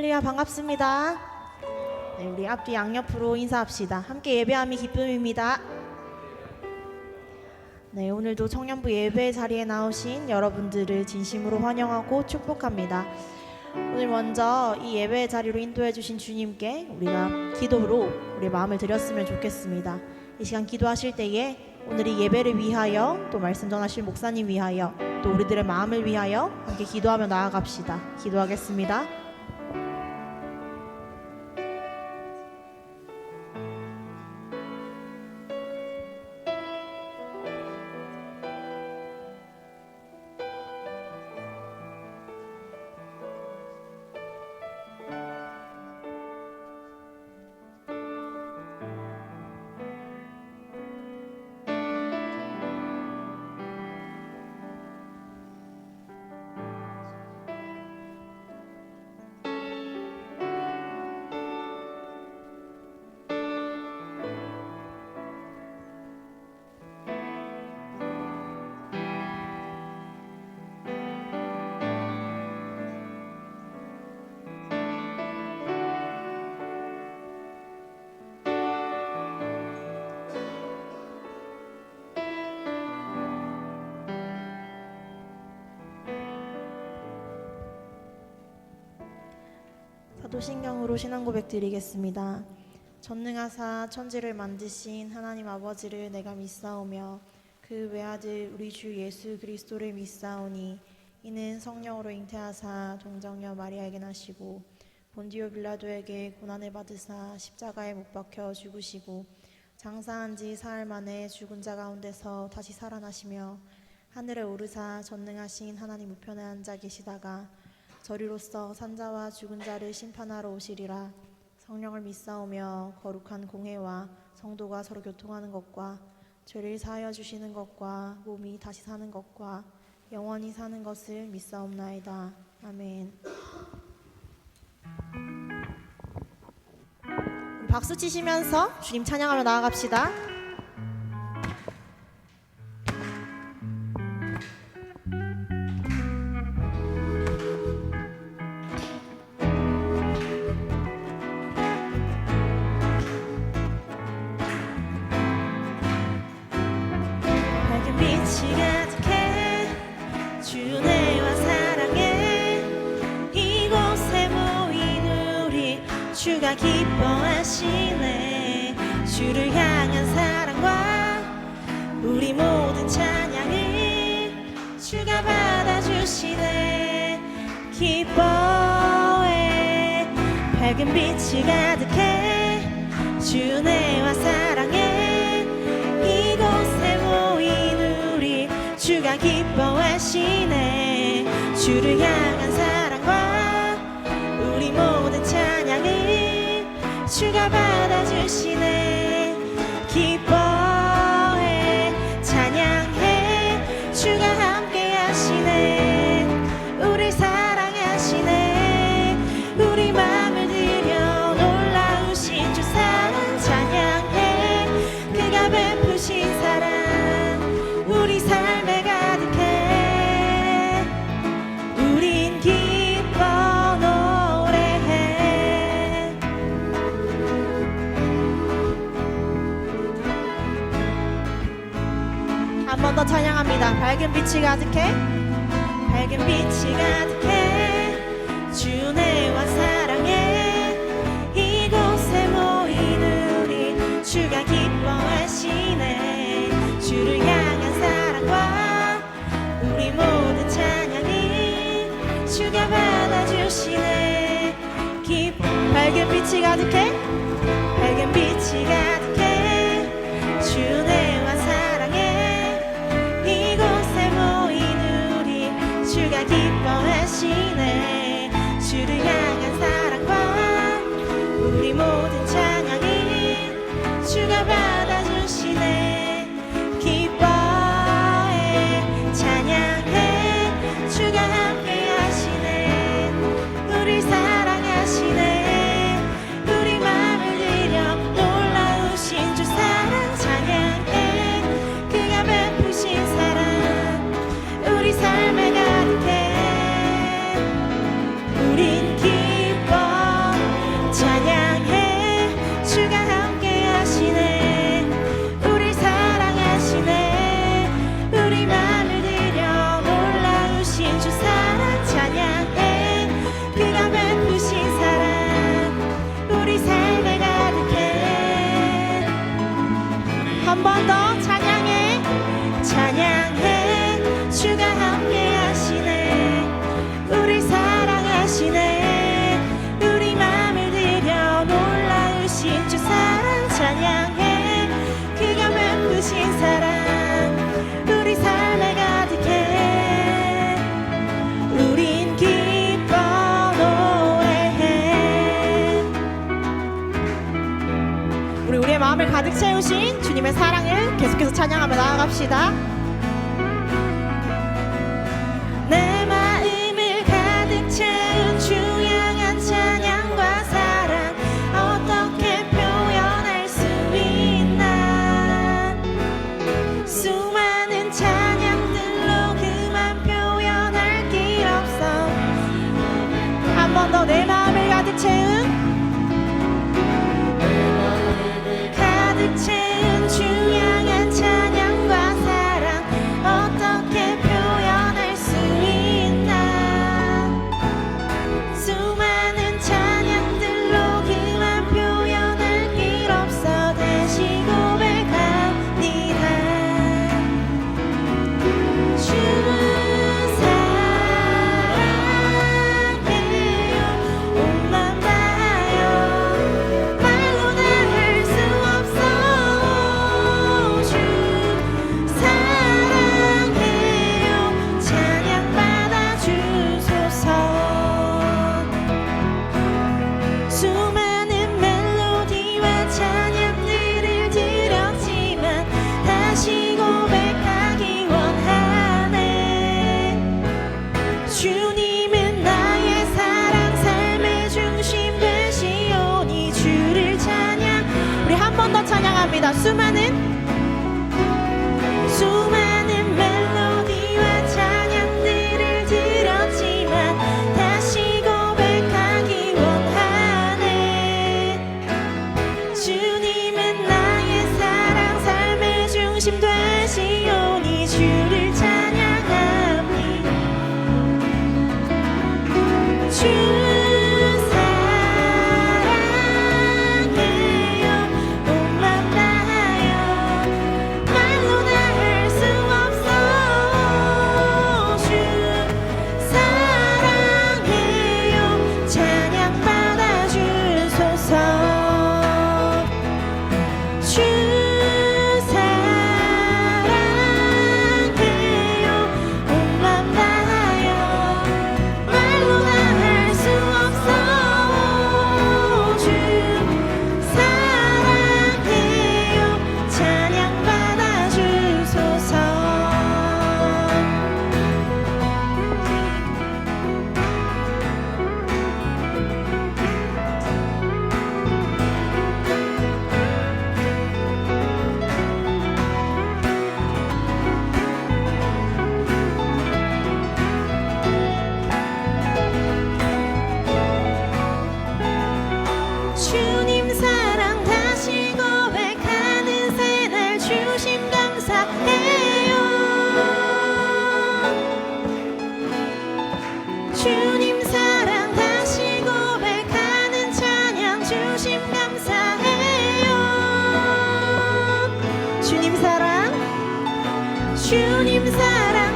할렐루야, 반갑습니다. 네, 우리 앞뒤 양옆으로 인사합시다. 함께 예배함이 기쁨입니다. 네, 오늘도 청년부 예배 자리에 나오신 여러분들을 진심으로 환영하고 축복합니다. 오늘 먼저 이 예배 자리로 인도해 주신 주님께 우리가 기도로 우리 마음을 드렸으면 좋겠습니다. 이 시간 기도하실 때에 오늘 이 예배를 위하여, 또 말씀 전하실 목사님 위하여, 또 우리들의 마음을 위하여 함께 기도하며 나아갑시다. 기도하겠습니다. 사도신경으로 신앙고백 드리겠습니다. 전능하사 천지를 만드신 하나님 아버지를 내가 믿사오며 그 외아들 우리 주 예수 그리스도를 믿사오니 이는 성령으로 잉태하사 동정녀 마리아에게 나시고 본디오 빌라도에게 고난을 받으사 십자가에 못 박혀 죽으시고 장사한 지 사흘 만에 죽은 자 가운데서 다시 살아나시며 하늘에 오르사 전능하신 하나님 우편에 앉아 계시다가 저리로서 산자와 죽은 자를 심판하러 오시리라. 성령을 믿사오며 거룩한 공회와 성도가 서로 교통하는 것과 죄를 사하여 주시는 것과 몸이 다시 사는 것과 영원히 사는 것을 믿사옵나이다. 아멘. 박수 치시면서 주님 찬양하며 나아갑시다. 주가 기뻐하시네. 주를 향한 사랑과 우리 모든 찬양을 주가 받아주시네. 기뻐해. 밝은 빛이 가득해. 주 은혜와 사랑에 이곳에 모인 우리 주가 기뻐하시네. 주를 향한 사랑과 우리 모든 찬양을 주가 받아주시네. 기뻐해. 찬양해. 주가 함께 하시네. 우릴 사랑하시네. 우리 마음을 들여 놀라우신 주 사랑 찬양해. 그가 베푸신 사랑 우리 삶에 가득해. 우린 기뻐 노래해. 한 번 더 찬양합니다. 밝은 빛이 가득해. 밝은 빛이 가득해. 주 은혜와 사랑에 이곳에 모인 우리 주가 기뻐하시네. 주를 향한 사랑과 우리 모든 찬양을 주가 받아주시네. 밝은 빛이 가득해. 밝은 빛이 가득해. 주 은혜와 사랑에 이곳에 모인 우리 주가 기뻐하시네. 주를 향한 사랑과 우리 모든 찬양을 주가 받아주시네. 기뻐해. 찬양해. 주가 함께 하시네. 우릴 사랑하시네. 우리 마음을 들여 놀라운 가득 채우신 주님의 사랑을 계속해서 찬양하며 나아갑시다. 내 마음을 가득 채운 주 향한 찬양과 사랑 어떻게 표현할 수 있나. 수많은 찬양들로 그만 표현할 길 없어. 한 번 더 내 마음을 가득 채운 가득 채운 주 향한 찬양과 사랑 어떻게 표현할 수 있나. 수많은 찬양들로 그만 표현할 길 없어. 다시 고백합니다. 주 사랑해요. 옷만 봐요. 말로 다 할 수 없어. 주 사랑해요. 찬양 받아 주소서. 수많은 멜로디와 찬양들을 드렸지만 다시 고백하기 원하네. 주님은 나의 사랑 삶의 중심 되시오니 주를 찬양. 우리 한 번 더 찬양합니다. 수많은 멜로디와 찬양들을 드렸지만 다시 고백하기 원하네. 주님은 나의 사랑 삶의 중심 되시오니 주를 찬양합니다. 주 사랑해요. 옷만 봐요. 말로 다 할 수 없어. 주 사랑해요. 찬양 받아 주소서. 주 사랑해요. 옷만 봐요. 말로 다 할 수 없어. 주 사랑해요. 찬양 받아 주소서. 주님 사랑 다시 고백하는 새날 주심 감사해요. 주님 사랑 다시 고백하는 찬양 주심 감사해요. 주님 사랑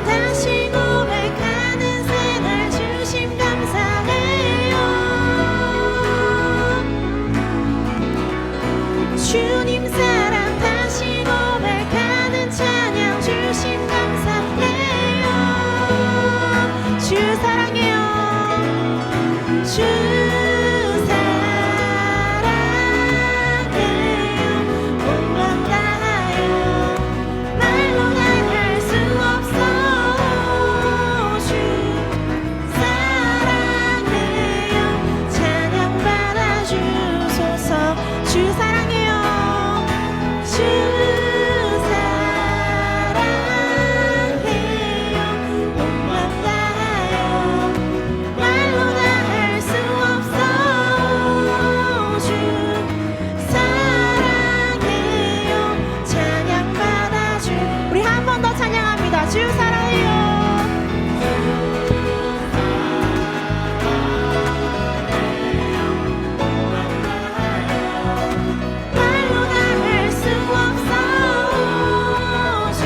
다시 고백하는 새날 주심 감사해요. 주님 사랑 다시 고백하는 찬양 주심 감사해요. 주 사랑해요. 주 사랑해요. 옷만 다요. 말로 다 할 수 없어. 주 사랑해요. 찬양 받아 주소서. 주 사랑해요. 주 사랑해요. 옷만 다요. 말로 다 할 수 없어. 주 사랑해요. 찬양 받아 주. 우리 한 번 더 찬양합니다. 주 사랑해요. 말로 다 할 수 없어. 주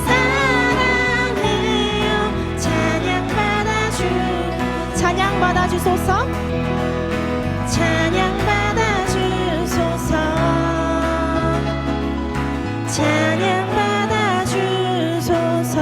사랑해요. 찬양 받아 주. 찬양 받아 주소서. 찬양 받아 주소서. 찬양 받아 주소서.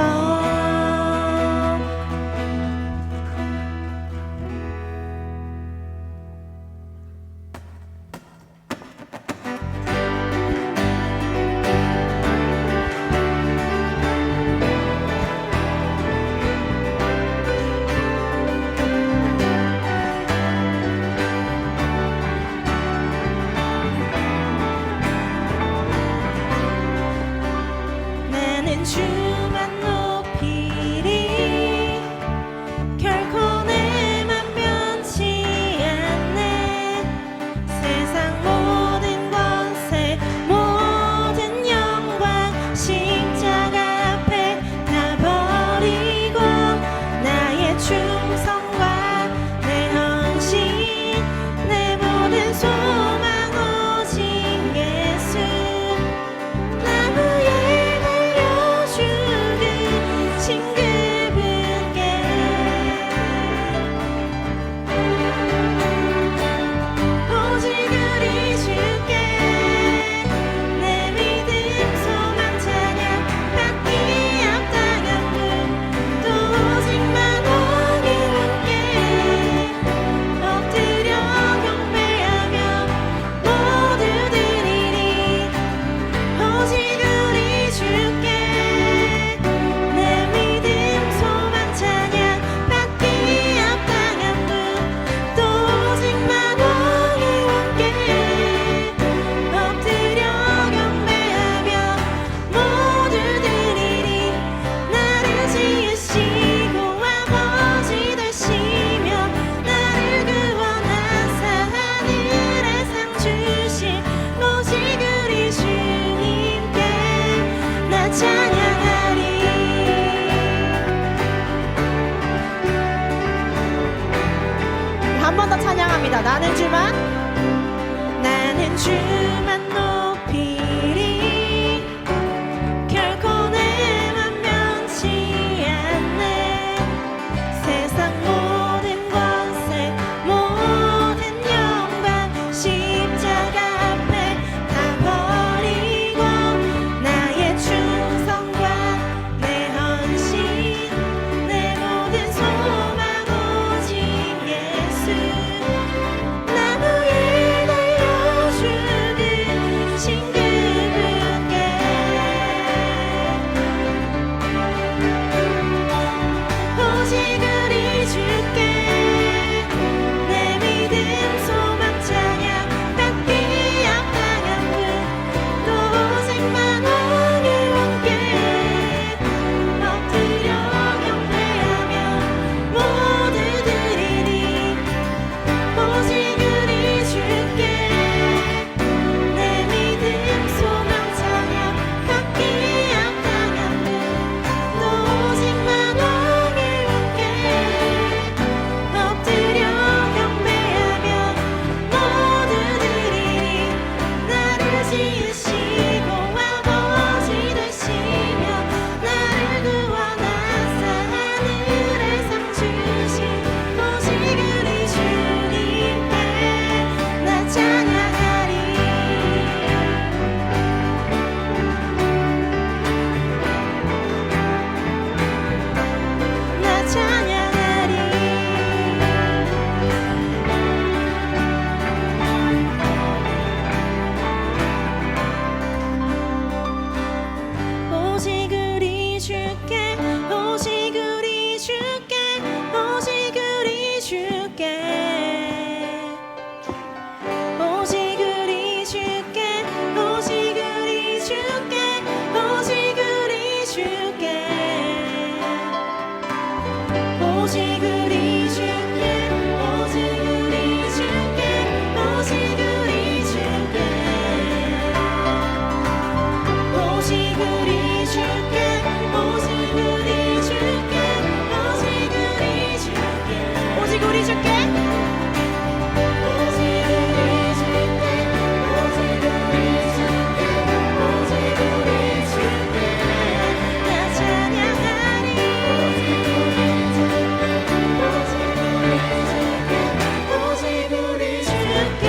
번 더 찬양합니다. 나는 주만 높이리. 결코 내 맘 변치 않네. 세상 모든 권세 모든 영광 십자가 앞에 다 버리고 나의 충성과 내 헌신 내 모든 소망 오직 예수. 나무에 달려 죽으신 그분께 오직 우리 주께 내 믿음 소망 찬양 받기 합당한 분 또 오직만 왕의 왕께 엎드려 경배하며 모두 드리니 오직 우리 주께 내 믿음 소망 찬양 받기 합당한 분 또 오직만 왕의 왕께 엎드려 경배하며 모두 드리니 나를 지으시고 아버지 되시며 나를 구원하사 하늘에 상 주신 오직 우리 주님께 나 찬양하리. 나 찬양하리. 오직 우리 주께 오직 우리 주께 오직 우리 주께 오직 우리 주께 오직 우리 주께 오직 우리 주께 오직 우리 주께 오직 우리 주께 오직 우리 주께 오직 우리 주께 오직 우리 주께 오직 우리 주께 오직 우리 주께 오직 우리 주께 오직 우리 주께 오직 우리 주께 나 찬양하리. 오직 우리 주께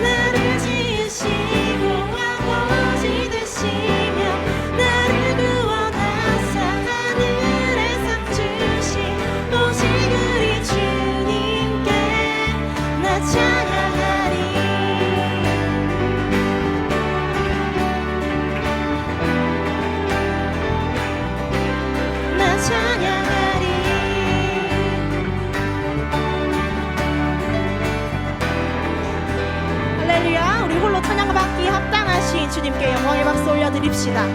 나를 지으시고 아버지 되시며 나를 구원하사 하늘에 상 주신 오직 우리 주님께 나 찬양하리. 나 찬양하리. 할렐루야. 우리 홀로 찬양받기 합당하신 주님께 영광의 박수 올려드립시다.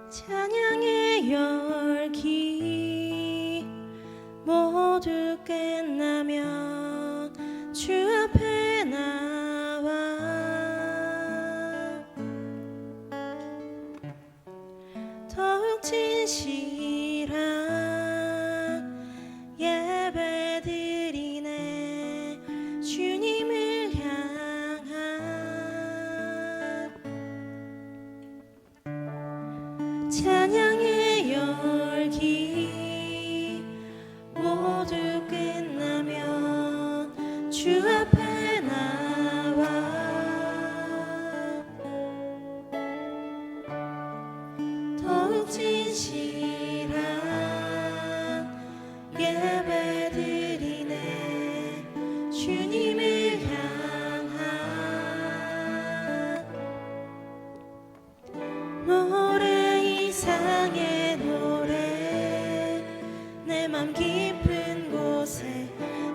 찬양의 열기 모두 끝나면 주 앞에 나와 더욱 진실한 예배 드리네. 주님을 향한 찬양의 열기 모두 끝나면 주 앞에 나와 더욱 진실한 예배 드리네. 주님을 향한 노래 이상의 노래 내 맘 깊은 곳에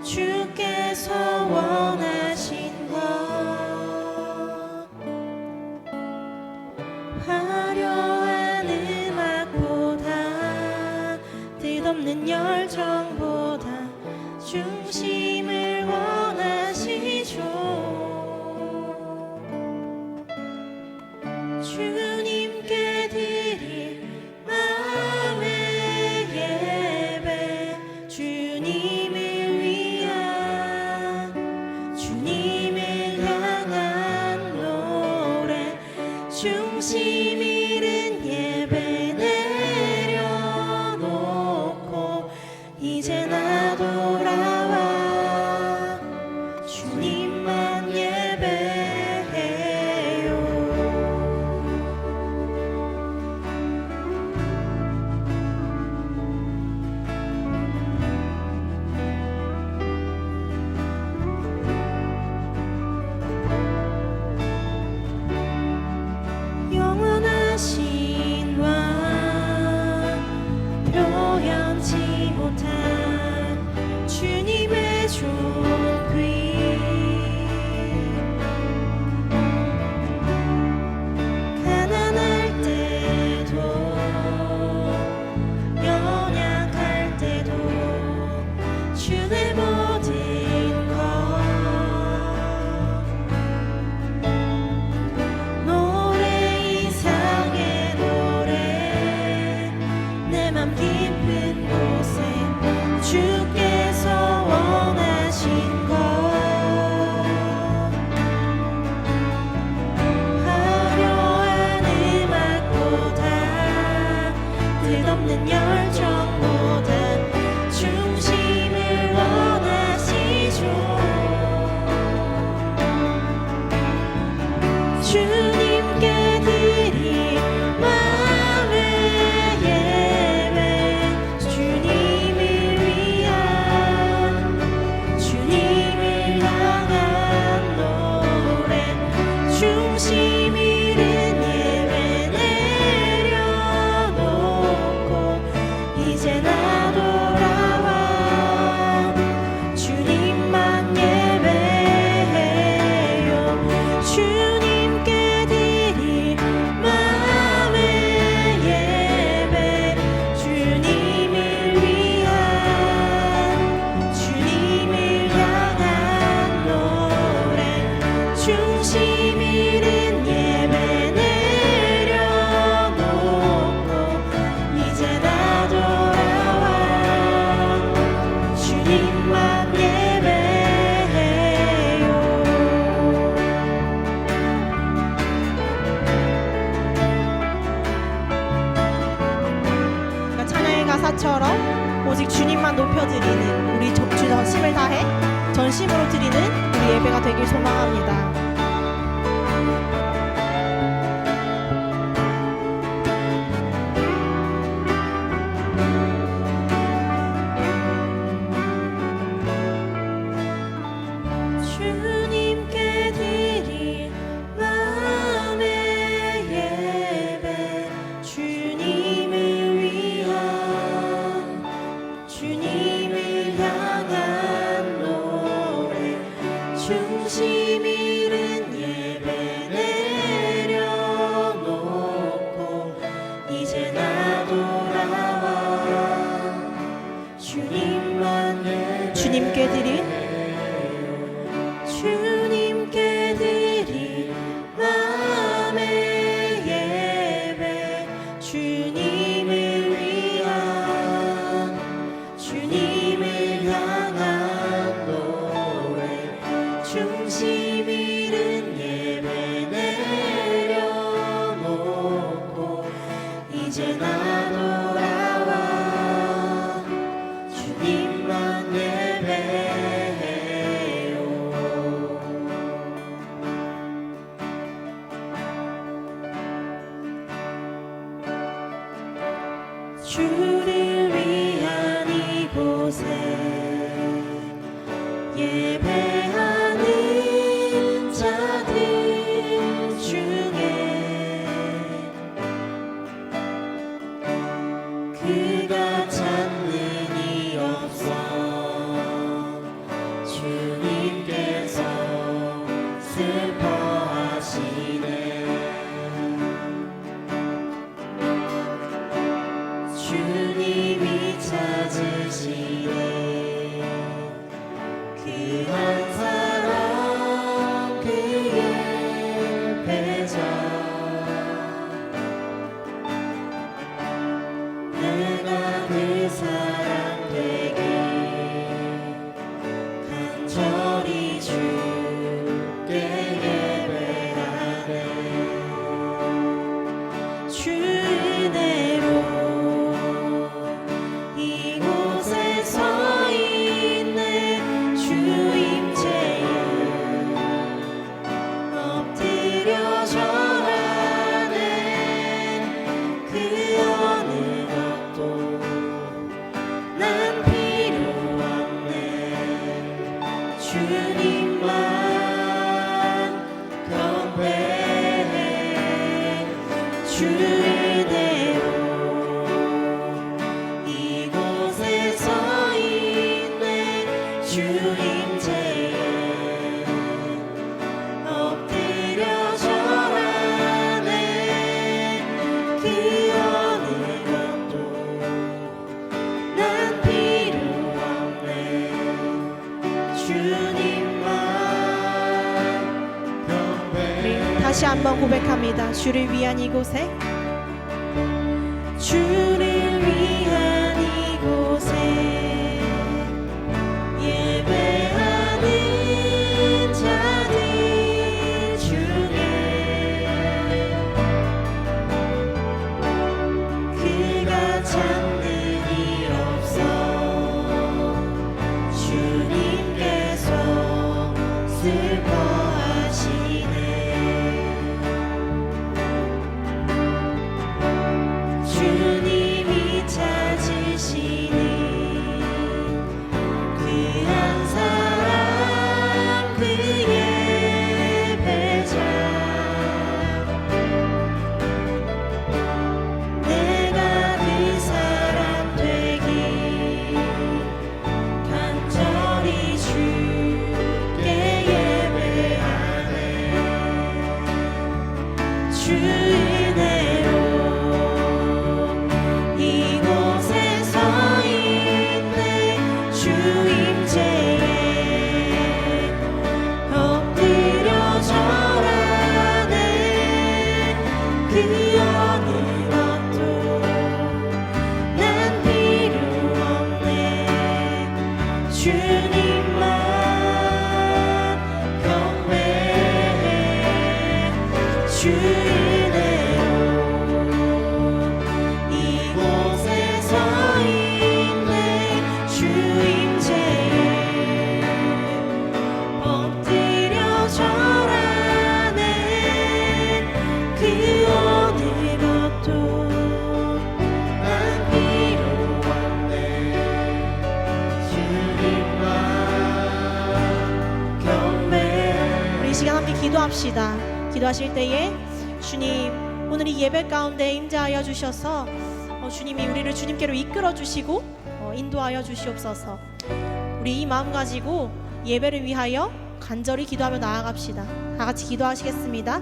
주께서 원하신 것 화려한 음악보다 뜻 뜻없는 열정보다 중심을 원하시죠. 주님께 드릴 마음의 예배, 주님을 위한, 주님을 향한 노래, 중심 잃은 예배 내려놓고 이제 나 돌아와 주님만 예배해요. 영원하신 왕, 표현치 못한 주님의 존귀, 가난할 때도 연약할 때도 주의 모든 것, 노래 이상의 노래, 내 맘 깊은 곳에 주께서 원하신 것, 화려한 음악보다 뜻없는 열정보다 중심을 원하시죠. 주님께 드릴 마음의 예배, 주님을 위한, 주님을 향한 노래, 중심 잃은 예배 내려놓고 이제 나 돌아와 주님만 예배해요. 주님께 드릴 마음의 예배, 주님을 위한, 주님을 향한 노래, 중심 잃은 예배 내려놓고 이제 나 돌아와 주님만 예배해요. 그러니까 찬양의 가사처럼 오직 주님만 높여드리는 우리 전심을 다해 전심으로 드리는 우리 예배가 되길 소망합니다. 주님께 드릴 마음의 예배, 주님을 위한, 주님을 향한 노래, 중심 잃은 예배 내려놓고 이제 나 돌아와 주님만 예배, 주님께 드릴 주님께 드릴 마음의 예배, 주님을 위한, 주님을 향한 노래, 중심 잃은 예배 내려놓고 이제 나 돌아와 주님만 예배해요. 다시 한번 고백합니다. 주를 위한 이곳에, 주를 위한 이곳에 예배하는 자들 중에 그가 찾는 일 없어. 주님께서 슬퍼하시네. 주님이 찾으시니 그 한 사람 그 예배자. 내가 그 사람 되기 간절히 주께 예배하네. 주 은혜로 이곳에 서 있네. 주 임재에 엎드려 절하네. 그 어느 것도 난 필요 없네. 주님만 경배해. 주 은혜로 이곳에 서 있네. 주 임재에 엎드려 절하네. 그 어느 것도 난 필요 없네. 주님만 경배해. 우리 이 시간 함께 기도합시다. 기도하실 때에 주님, 오늘 이 예배 가운데 임재하여 주셔서 주님이 우리를 주님께로 이끌어 주시고 인도하여 주시옵소서. 우리 이 마음 가지고 예배를 위하여 간절히 기도하며 나아갑시다. 다 같이 기도하시겠습니다.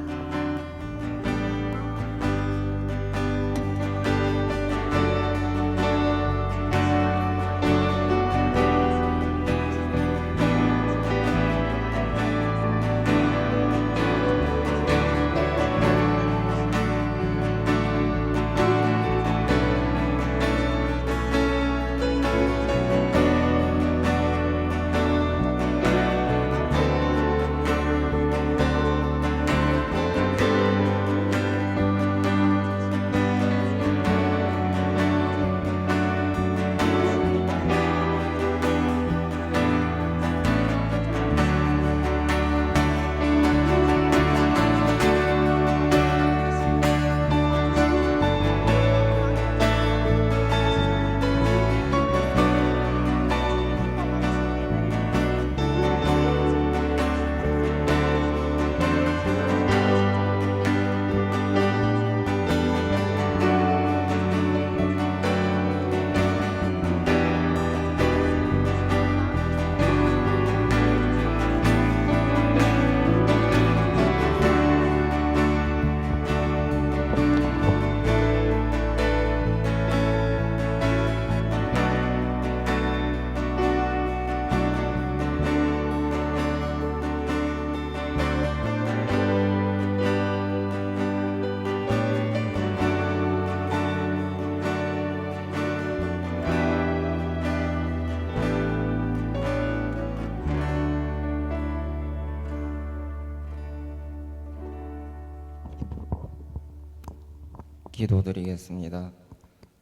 기도드리겠습니다.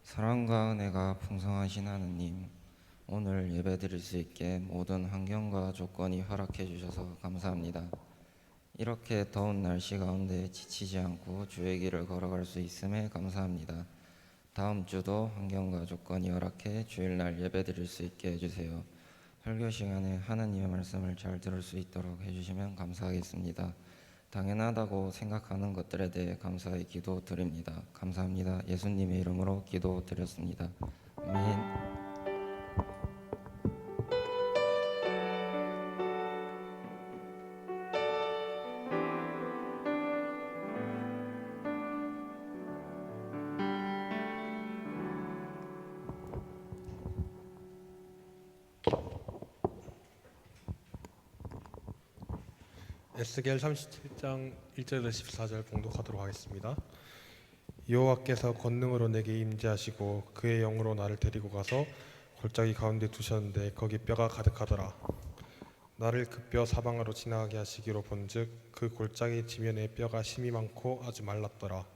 사랑과 은혜가 풍성하신 하느님, 오늘 예배드릴 수 있게 모든 환경과 조건이 허락해 주셔서 감사합니다. 이렇게 더운 날씨 가운데 지치지 않고 주의 길을 걸어갈 수 있음에 감사합니다. 다음 주도 환경과 조건이 허락해 주일날 예배드릴 수 있게 해주세요. 설교 시간에 하느님의 말씀을 잘 들을 수 있도록 해주시면 감사하겠습니다. 당연하다고 생각하는 것들에 대해 감사의 기도 드립니다. 감사합니다. 예수님의 이름으로 기도 드렸습니다. 아멘. 에스겔 37장 1절에서 14절 봉독하도록 하겠습니다. 여호와께서 권능으로 내게 임재하시고 그의 영으로 나를 데리고 가서 골짜기 가운데 두셨는데 거기 뼈가 가득하더라. 나를 그 뼈 사방으로 지나가게 하시기로 본즉 그 골짜기 지면에 뼈가 심이 많고 아주 말랐더라.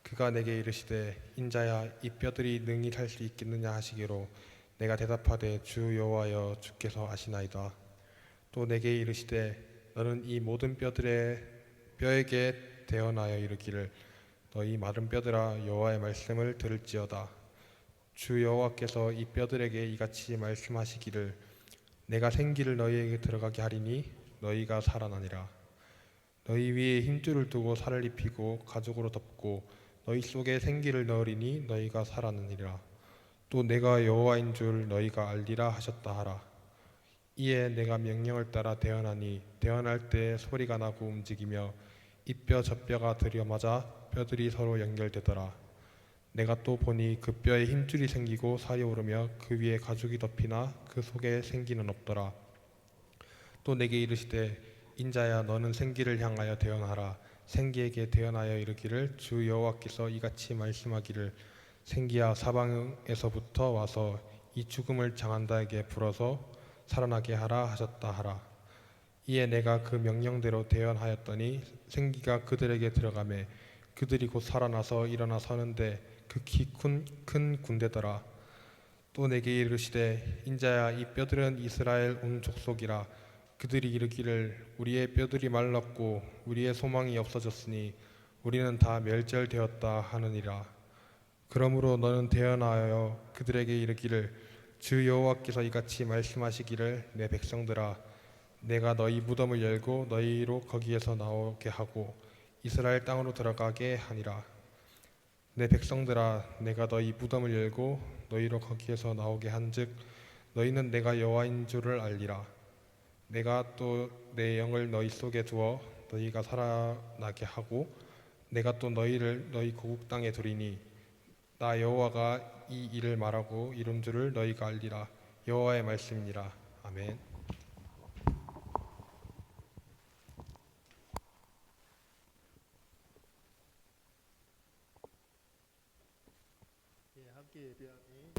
그가 내게 이르시되 인자야 이 뼈들이 능히 살 수 있겠느냐 하시기로 내가 대답하되 주 여호와여 주께서 아시나이다. 또 내게 이르시되 너는 이 모든 뼈에게 대언하여 이르기를 너희 마른 뼈들아 여호와의 말씀을 들을지어다. 주 여호와께서 이 뼈들에게 이같이 말씀하시기를 내가 생기를 너희에게 들어가게 하리니 너희가 살아나니라. 너희 위에 힘줄을 두고 살을 입히고 가죽으로 덮고 너희 속에 생기를 넣으리니 너희가 살아나니라. 또 내가 여호와인 줄 너희가 알리라 하셨다 하라. 이에 내가 명령을 따라 대언하니 대언할 때 소리가 나고 움직이며 이 뼈 저 뼈가 들여맞아 뼈들이 서로 연결되더라. 내가 또 보니 그 뼈에 힘줄이 생기고 살이 오르며 그 위에 가죽이 덮이나 그 속에 생기는 없더라. 또 내게 이르시되 인자야 너는 생기를 향하여 대언하라. 생기에게 대언하여 이르기를 주 여호와께서 이같이 말씀하기를 생기야 사방에서부터 와서 이 죽음을 장한다에게 불어서 살아나게 하라 하셨다 하라. 이에 내가 그 명령대로 대언하였더니 생기가 그들에게 들어가매 그들이 곧 살아나서 일어나 서는데 극히 큰 군대더라. 또 내게 이르시되 인자야 이 뼈들은 이스라엘 온 족속이라. 그들이 이르기를 우리의 뼈들이 말랐고 우리의 소망이 없어졌으니 우리는 다 멸절되었다 하느니라. 그러므로 너는 대언하여 그들에게 이르기를 주 여호와께서 이같이 말씀하시기를 내 백성들아 내가 너희 무덤을 열고 너희로 거기에서 나오게 하고 이스라엘 땅으로 들어가게 하니라. 내 백성들아 내가 너희 무덤을 열고 너희로 거기에서 나오게 한즉 너희는 내가 여호와인 줄을 알리라. 내가 또 내 영을 너희 속에 두어 너희가 살아나게 하고 내가 또 너희를 너희 고국 땅에 두리니 나 여호와가 이 일을 말하고 이룬 줄을 너희가 알리라. 여호와의 말씀이니라. 아멘.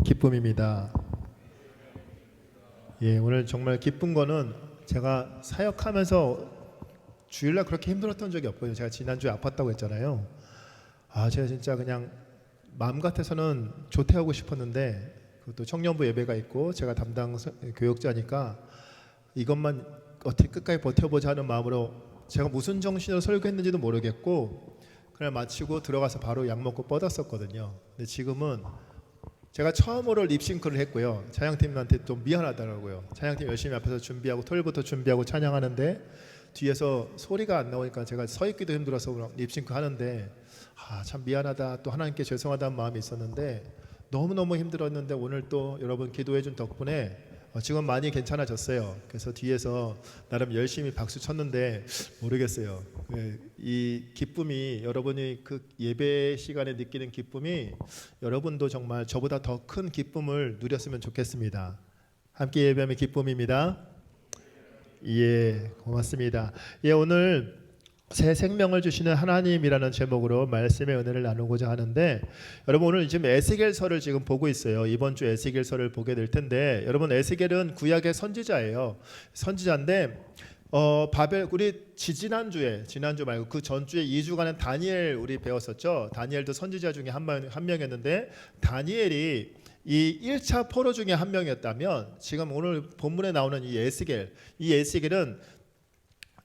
기쁨입니다. 예, 오늘 정말 기쁜 거는 제가 사역하면서 주일날 그렇게 힘들었던 적이 없거든요. 제가 지난주에 아팠다고 했잖아요. 제가 진짜 그냥 마음 같아서는 조퇴하고 싶었는데 그것도 청년부 예배가 있고 제가 담당 교역자니까 이것만 어떻게 끝까지 버텨보자 하는 마음으로 제가 무슨 정신으로 설교했는지도 모르겠고 그냥 마치고 들어가서 바로 약 먹고 뻗었었거든요. 근데 지금은 제가 처음으로 립싱크를 했고요. 찬양팀한테 좀 미안하더라고요. 찬양팀 열심히 앞에서 준비하고 토요일부터 준비하고 찬양하는데 뒤에서 소리가 안 나오니까 제가 서 있기도 힘들어서 립싱크 하는데 참 미안하다 또 하나님께 죄송하다는 마음이 있었는데 너무너무 힘들었는데 오늘 또 여러분 기도해 준 덕분에 지금 많이 괜찮아졌어요. 그래서 뒤에서 나름 열심히 박수 쳤는데 모르겠어요. 이 기쁨이 여러분이 그 예배 시간에 느끼는 기쁨이 여러분도 정말 저보다 더 큰 기쁨을 누렸으면 좋겠습니다. 함께 예배하면 기쁨입니다. 예, 고맙습니다. 예, 오늘 새 생명을 주시는 하나님이라는 제목으로 말씀의 은혜를 나누고자 하는데 여러분 오늘 지금 에스겔서를 지금 보고 있어요. 이번 주 에스겔서를 보게 될 텐데 여러분 에스겔은 구약의 선지자예요. 선지자인데 바벨 우리 지난주 말고 그 전주에 2주간은 다니엘 우리 배웠었죠. 다니엘도 선지자 중에 한 명이었는데 다니엘이 이 1차 포로 중에 한 명이었다면 지금 오늘 본문에 나오는 이 에스겔은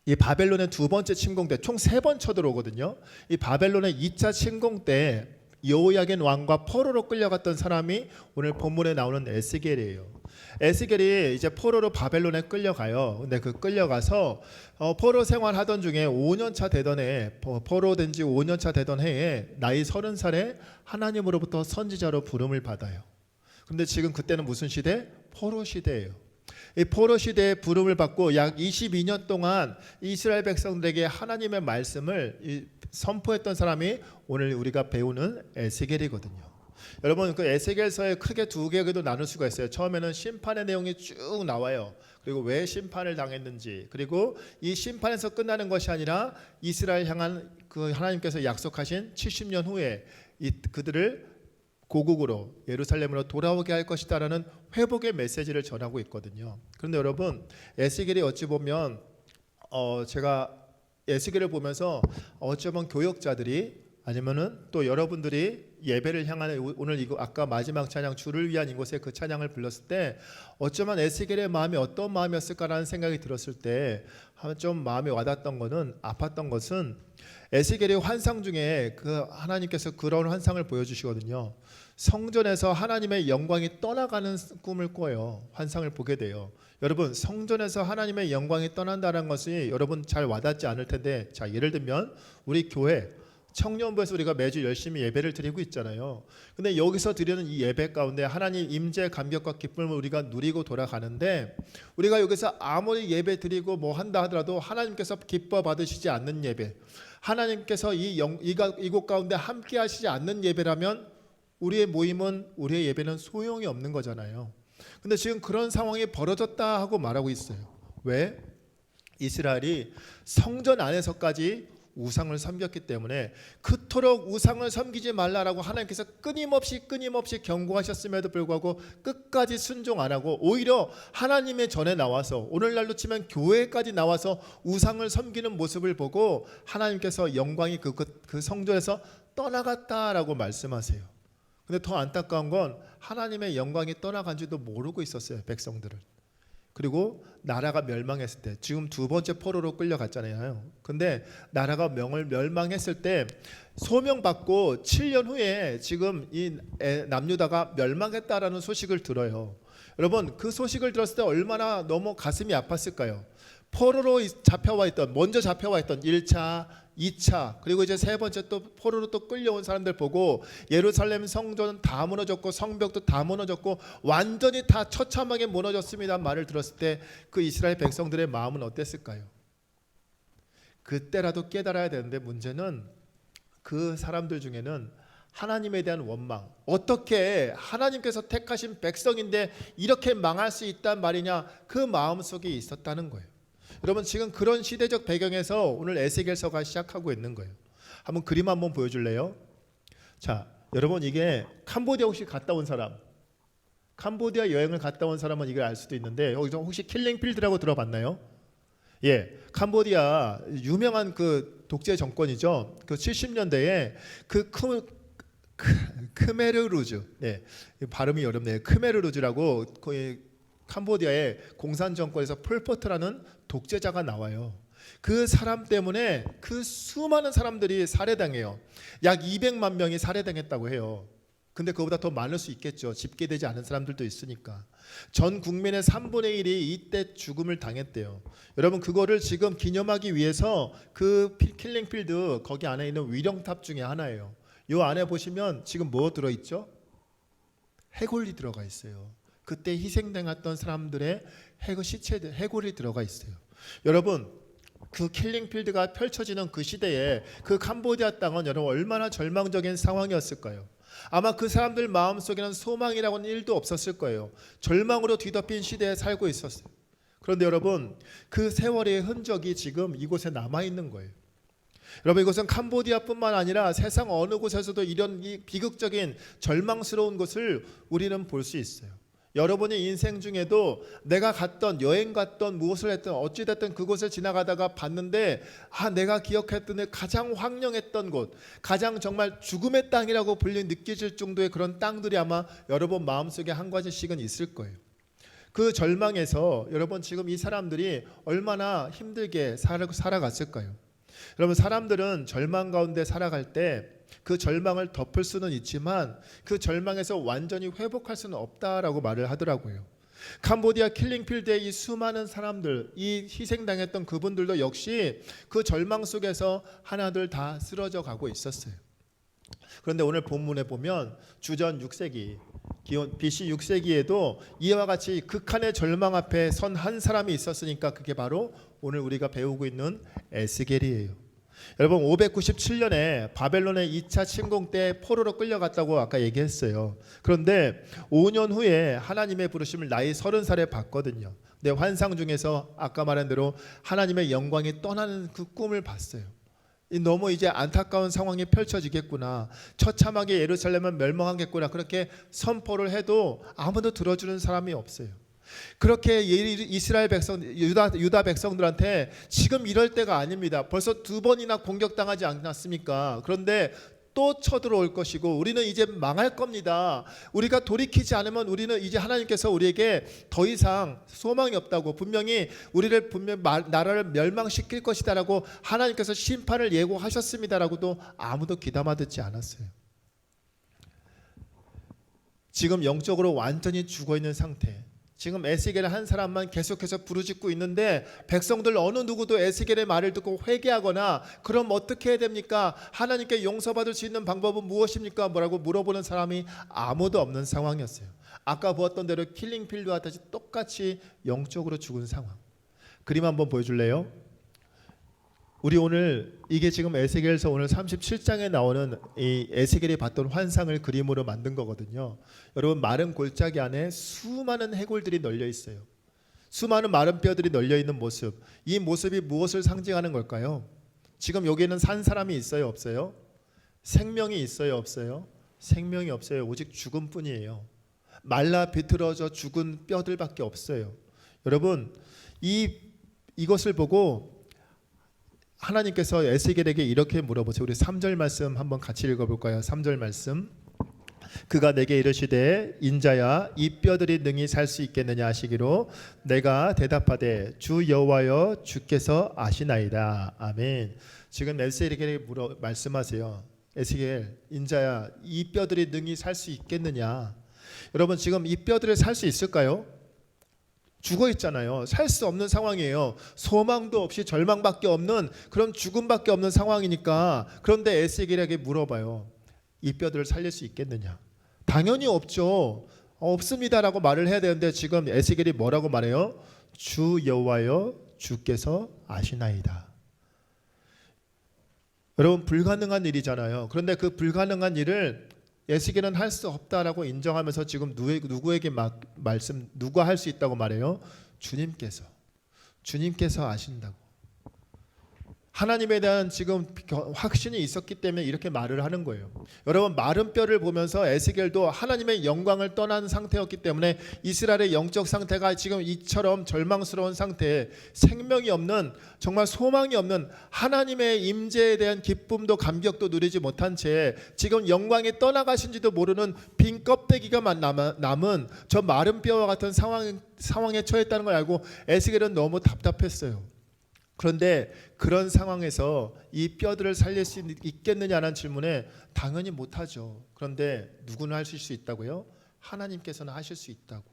이 바벨론의 두 번째 침공 때 총 3번 쳐들어오거든요. 이 바벨론의 2차 침공 때 여호야긴 왕과 포로로 끌려갔던 사람이 오늘 본문에 나오는 에스겔이에요. 에스겔이 이제 포로로 바벨론에 끌려가요. 근데 그 끌려가서 포로 생활하던 중에 5년차 되던 해에 포로된 지 5년차 되던 해에 나이 30살에 하나님으로부터 선지자로 부름을 받아요. 근데 지금 그때는 무슨 시대? 포로 시대예요. 이 포로 시대의 부름을 받고 약 22년 동안 이스라엘 백성들에게 하나님의 말씀을 선포했던 사람이 오늘 우리가 배우는 에스겔이거든요. 여러분 그 에스겔서에 크게 두 개로 나눌 수가 있어요. 처음에는 심판의 내용이 쭉 나와요. 그리고 왜 심판을 당했는지, 그리고 이 심판에서 끝나는 것이 아니라 이스라엘 향한 그 하나님께서 약속하신 70년 후에 그들을 고국으로 예루살렘으로 돌아오게 할 것이다라는 회복의 메시지를 전하고 있거든요. 그런데 여러분 에스겔이 어찌 보면 제가 에스겔을 보면서 어쩌면 교역자들이 아니면은 또 여러분들이 예배를 향하는 오늘 이거 아까 마지막 찬양 주를 위한 이곳에 그 찬양을 불렀을 때 어쩌면 에스겔의 마음이 어떤 마음이었을까라는 생각이 들었을 때 좀 마음이 와닿았던 거는 아팠던 것은 에스겔의 환상 중에 그 하나님께서 그런 환상을 보여주시거든요. 성전에서 하나님의 영광이 떠나가는 꿈을 꿔요. 환상을 보게 돼요. 여러분 성전에서 하나님의 영광이 떠난다는 것이 여러분 잘 와닿지 않을 텐데, 자 예를 들면 우리 교회 청년부에서 우리가 매주 열심히 예배를 드리고 있잖아요. 근데 여기서 드리는 이 예배 가운데 하나님 임재 감격과 기쁨을 우리가 누리고 돌아가는데, 우리가 여기서 아무리 예배 드리고 뭐 한다 하더라도 하나님께서 기뻐 받으시지 않는 예배, 하나님께서 이곳 가운데 함께 하시지 않는 예배라면 우리의 모임은, 우리의 예배는 소용이 없는 거잖아요. 근데 지금 그런 상황이 벌어졌다 하고 말하고 있어요. 왜? 이스라엘이 성전 안에서까지 우상을 섬겼기 때문에 그토록 우상을 섬기지 말라라고 하나님께서 끊임없이 경고하셨음에도 불구하고 끝까지 순종 안 하고 오히려 하나님의 전에 나와서, 오늘날로 치면 교회까지 나와서 우상을 섬기는 모습을 보고 하나님께서 영광이 그 성전에서 떠나갔다라고 말씀하세요. 근데 더 안타까운 건 하나님의 영광이 떠나간지도 모르고 있었어요, 백성들은. 그리고 나라가 멸망했을 때, 지금 두 번째 포로로 끌려갔잖아요. 근데 나라가 멸망했을 때 소명받고 7년 후에 지금 이 남유다가 멸망했다라는 소식을 들어요. 여러분 그 소식을 들었을 때 얼마나 너무 가슴이 아팠을까요? 포로로 먼저 잡혀와 있던 1차, 2차, 그리고 이제 세 번째 또 포로로 또 끌려온 사람들 보고 예루살렘 성전은 다 무너졌고 성벽도 다 무너졌고 완전히 다 처참하게 무너졌습니다 말을 들었을 때 그 이스라엘 백성들의 마음은 어땠을까요? 그때라도 깨달아야 되는데, 문제는 그 사람들 중에는 하나님에 대한 원망, 어떻게 하나님께서 택하신 백성인데 이렇게 망할 수 있단 말이냐, 그 마음속에 있었다는 거예요. 여러분 지금 그런 시대적 배경에서 오늘 에스겔서가 시작하고 있는 거예요. 한번 그림 한번 보여줄래요? 자, 여러분 이게 캄보디아 혹시 갔다 온 사람, 캄보디아 여행을 갔다 온 사람은 이걸 알 수도 있는데, 여기서 혹시 킬링필드라고 들어봤나요? 예, 캄보디아 유명한 그 독재 정권이죠. 그 70년대에 그 크메르루즈, 네, 발음이 어렵네요. 크메르루즈라고 거의 캄보디아의 공산 정권에서 폴포트라는 독재자가 나와요. 그 사람 때문에 그 수많은 사람들이 살해당해요. 약 200만 명이 살해당했다고 해요. 근데 그보다 더 많을 수 있겠죠. 집계되지 않은 사람들도 있으니까. 전 국민의 3분의 1이 이때 죽음을 당했대요. 여러분 그거를 지금 기념하기 위해서 그 킬링필드 거기 안에 있는 위령탑 중에 하나예요. 요 안에 보시면 지금 뭐 들어있죠? 해골이 들어가 있어요. 그때 희생당했던 사람들의 시체들, 해골이 들어가 있어요. 여러분 그 킬링필드가 펼쳐지는 그 시대에 그 캄보디아 땅은 여러분 얼마나 절망적인 상황이었을까요? 아마 그 사람들 마음속에는 소망이라고는 일도 없었을 거예요. 절망으로 뒤덮인 시대에 살고 있었어요. 그런데 여러분 그 세월의 흔적이 지금 이곳에 남아있는 거예요. 여러분 이것은 캄보디아뿐만 아니라 세상 어느 곳에서도 이런 이 비극적인 절망스러운 것을 우리는 볼 수 있어요. 여러분의 인생 중에도 내가 갔던, 여행 갔던, 무엇을 했던, 어찌됐든 그곳을 지나가다가 봤는데 내가 기억했던 가장 황량했던 곳, 가장 정말 죽음의 땅이라고 느껴질 정도의 그런 땅들이 아마 여러분 마음속에 한 가지씩은 있을 거예요. 그 절망에서 여러분 지금 이 사람들이 얼마나 힘들게 살아갔을까요? 여러분 사람들은 절망 가운데 살아갈 때 그 절망을 덮을 수는 있지만 그 절망에서 완전히 회복할 수는 없다라고 말을 하더라고요. 캄보디아 킬링필드의 이 수많은 사람들, 이 희생당했던 그분들도 역시 그 절망 속에서 하나둘 다 쓰러져 가고 있었어요. 그런데 오늘 본문에 보면 주전 6세기, BC 6세기에도 이와 같이 극한의 절망 앞에 선 한 사람이 있었으니까 그게 바로 오늘 우리가 배우고 있는 에스겔이에요. 여러분 597년에 바벨론의 2차 침공 때 포로로 끌려갔다고 아까 얘기했어요. 그런데 5년 후에 하나님의 부르심을 나이 30살에 받거든요. 근데 환상 중에서 아까 말한 대로 하나님의 영광이 떠나는 그 꿈을 봤어요. 너무 이제 안타까운 상황이 펼쳐지겠구나. 처참하게 예루살렘은 멸망하겠구나. 그렇게 선포를 해도 아무도 들어주는 사람이 없어요. 그렇게 이스라엘 백성, 유다 백성들한테 지금 이럴 때가 아닙니다. 벌써 2번이나 공격당하지 않았습니까? 그런데 또 쳐들어올 것이고 우리는 이제 망할 겁니다. 우리가 돌이키지 않으면 우리는 이제 하나님께서 우리에게 더 이상 소망이 없다고, 분명히 우리를 나라를 멸망시킬 것이다라고 하나님께서 심판을 예고하셨습니다라고도 아무도 귀담아 듣지 않았어요. 지금 영적으로 완전히 죽어 있는 상태. 지금 에스겔의 한 사람만 계속해서 부르짖고 있는데 백성들 어느 누구도 에스겔의 말을 듣고 회개하거나 그럼 어떻게 해야 됩니까? 하나님께 용서받을 수 있는 방법은 무엇입니까? 뭐라고 물어보는 사람이 아무도 없는 상황이었어요. 아까 보았던 대로 킬링필드와 같이 똑같이 영적으로 죽은 상황. 그림 한번 보여줄래요? 우리 오늘 이게 지금 에스겔서 오늘 37장에 나오는 이 에스겔이 봤던 환상을 그림으로 만든 거거든요. 여러분 마른 골짜기 안에 수많은 해골들이 널려 있어요. 수많은 마른 뼈들이 널려 있는 모습. 이 모습이 무엇을 상징하는 걸까요? 지금 여기에는 산 사람이 있어요, 없어요? 생명이 있어요, 없어요? 생명이 없어요. 오직 죽음뿐이에요. 말라 비틀어져 죽은 뼈들밖에 없어요. 여러분 이것을 보고 하나님께서 에스겔에게 이렇게 물어보세요. 우리 3절 말씀 한번 같이 읽어볼까요? 3절 말씀. 그가 내게 이르시되 인자야 이 뼈들이 능히 살 수 있겠느냐 하시기로 내가 대답하되 주 여호와여 주께서 아시나이다. 아멘. 지금 에스겔에게 말씀하세요. 에스겔 인자야 이 뼈들이 능히 살 수 있겠느냐. 여러분 지금 이 뼈들을 살 수 있을까요? 죽어 있잖아요. 살 수 없는 상황이에요. 소망도 없이 절망밖에 없는 그런 죽음밖에 없는 상황이니까. 그런데 에스겔에게 물어봐요. 이 뼈들을 살릴 수 있겠느냐? 당연히 없죠. 없습니다라고 말을 해야 되는데 지금 에스겔이 뭐라고 말해요? 주 여호와여 주께서 아시나이다. 여러분 불가능한 일이잖아요. 그런데 그 불가능한 일을 에스겔은 할 수 없다라고 인정하면서 지금 누구에게 누가 할 수 있다고 말해요? 주님께서 아신다고. 하나님에 대한 지금 확신이 있었기 때문에 이렇게 말을 하는 거예요. 여러분 마른 뼈를 보면서 에스겔도 하나님의 영광을 떠난 상태였기 때문에 이스라엘의 영적 상태가 지금 이처럼 절망스러운 상태에 생명이 없는 정말 소망이 없는 하나님의 임재에 대한 기쁨도 감격도 누리지 못한 채 지금 영광이 떠나가신지도 모르는 빈 껍데기가 남은 저 마른 뼈와 같은 상황에 처했다는 걸 알고 에스겔은 너무 답답했어요. 그런데 그런 상황에서 이 뼈들을 살릴 수 있겠느냐는 질문에 당연히 못하죠. 그런데 누구는 하실 수 있다고요? 하나님께서는 하실 수 있다고.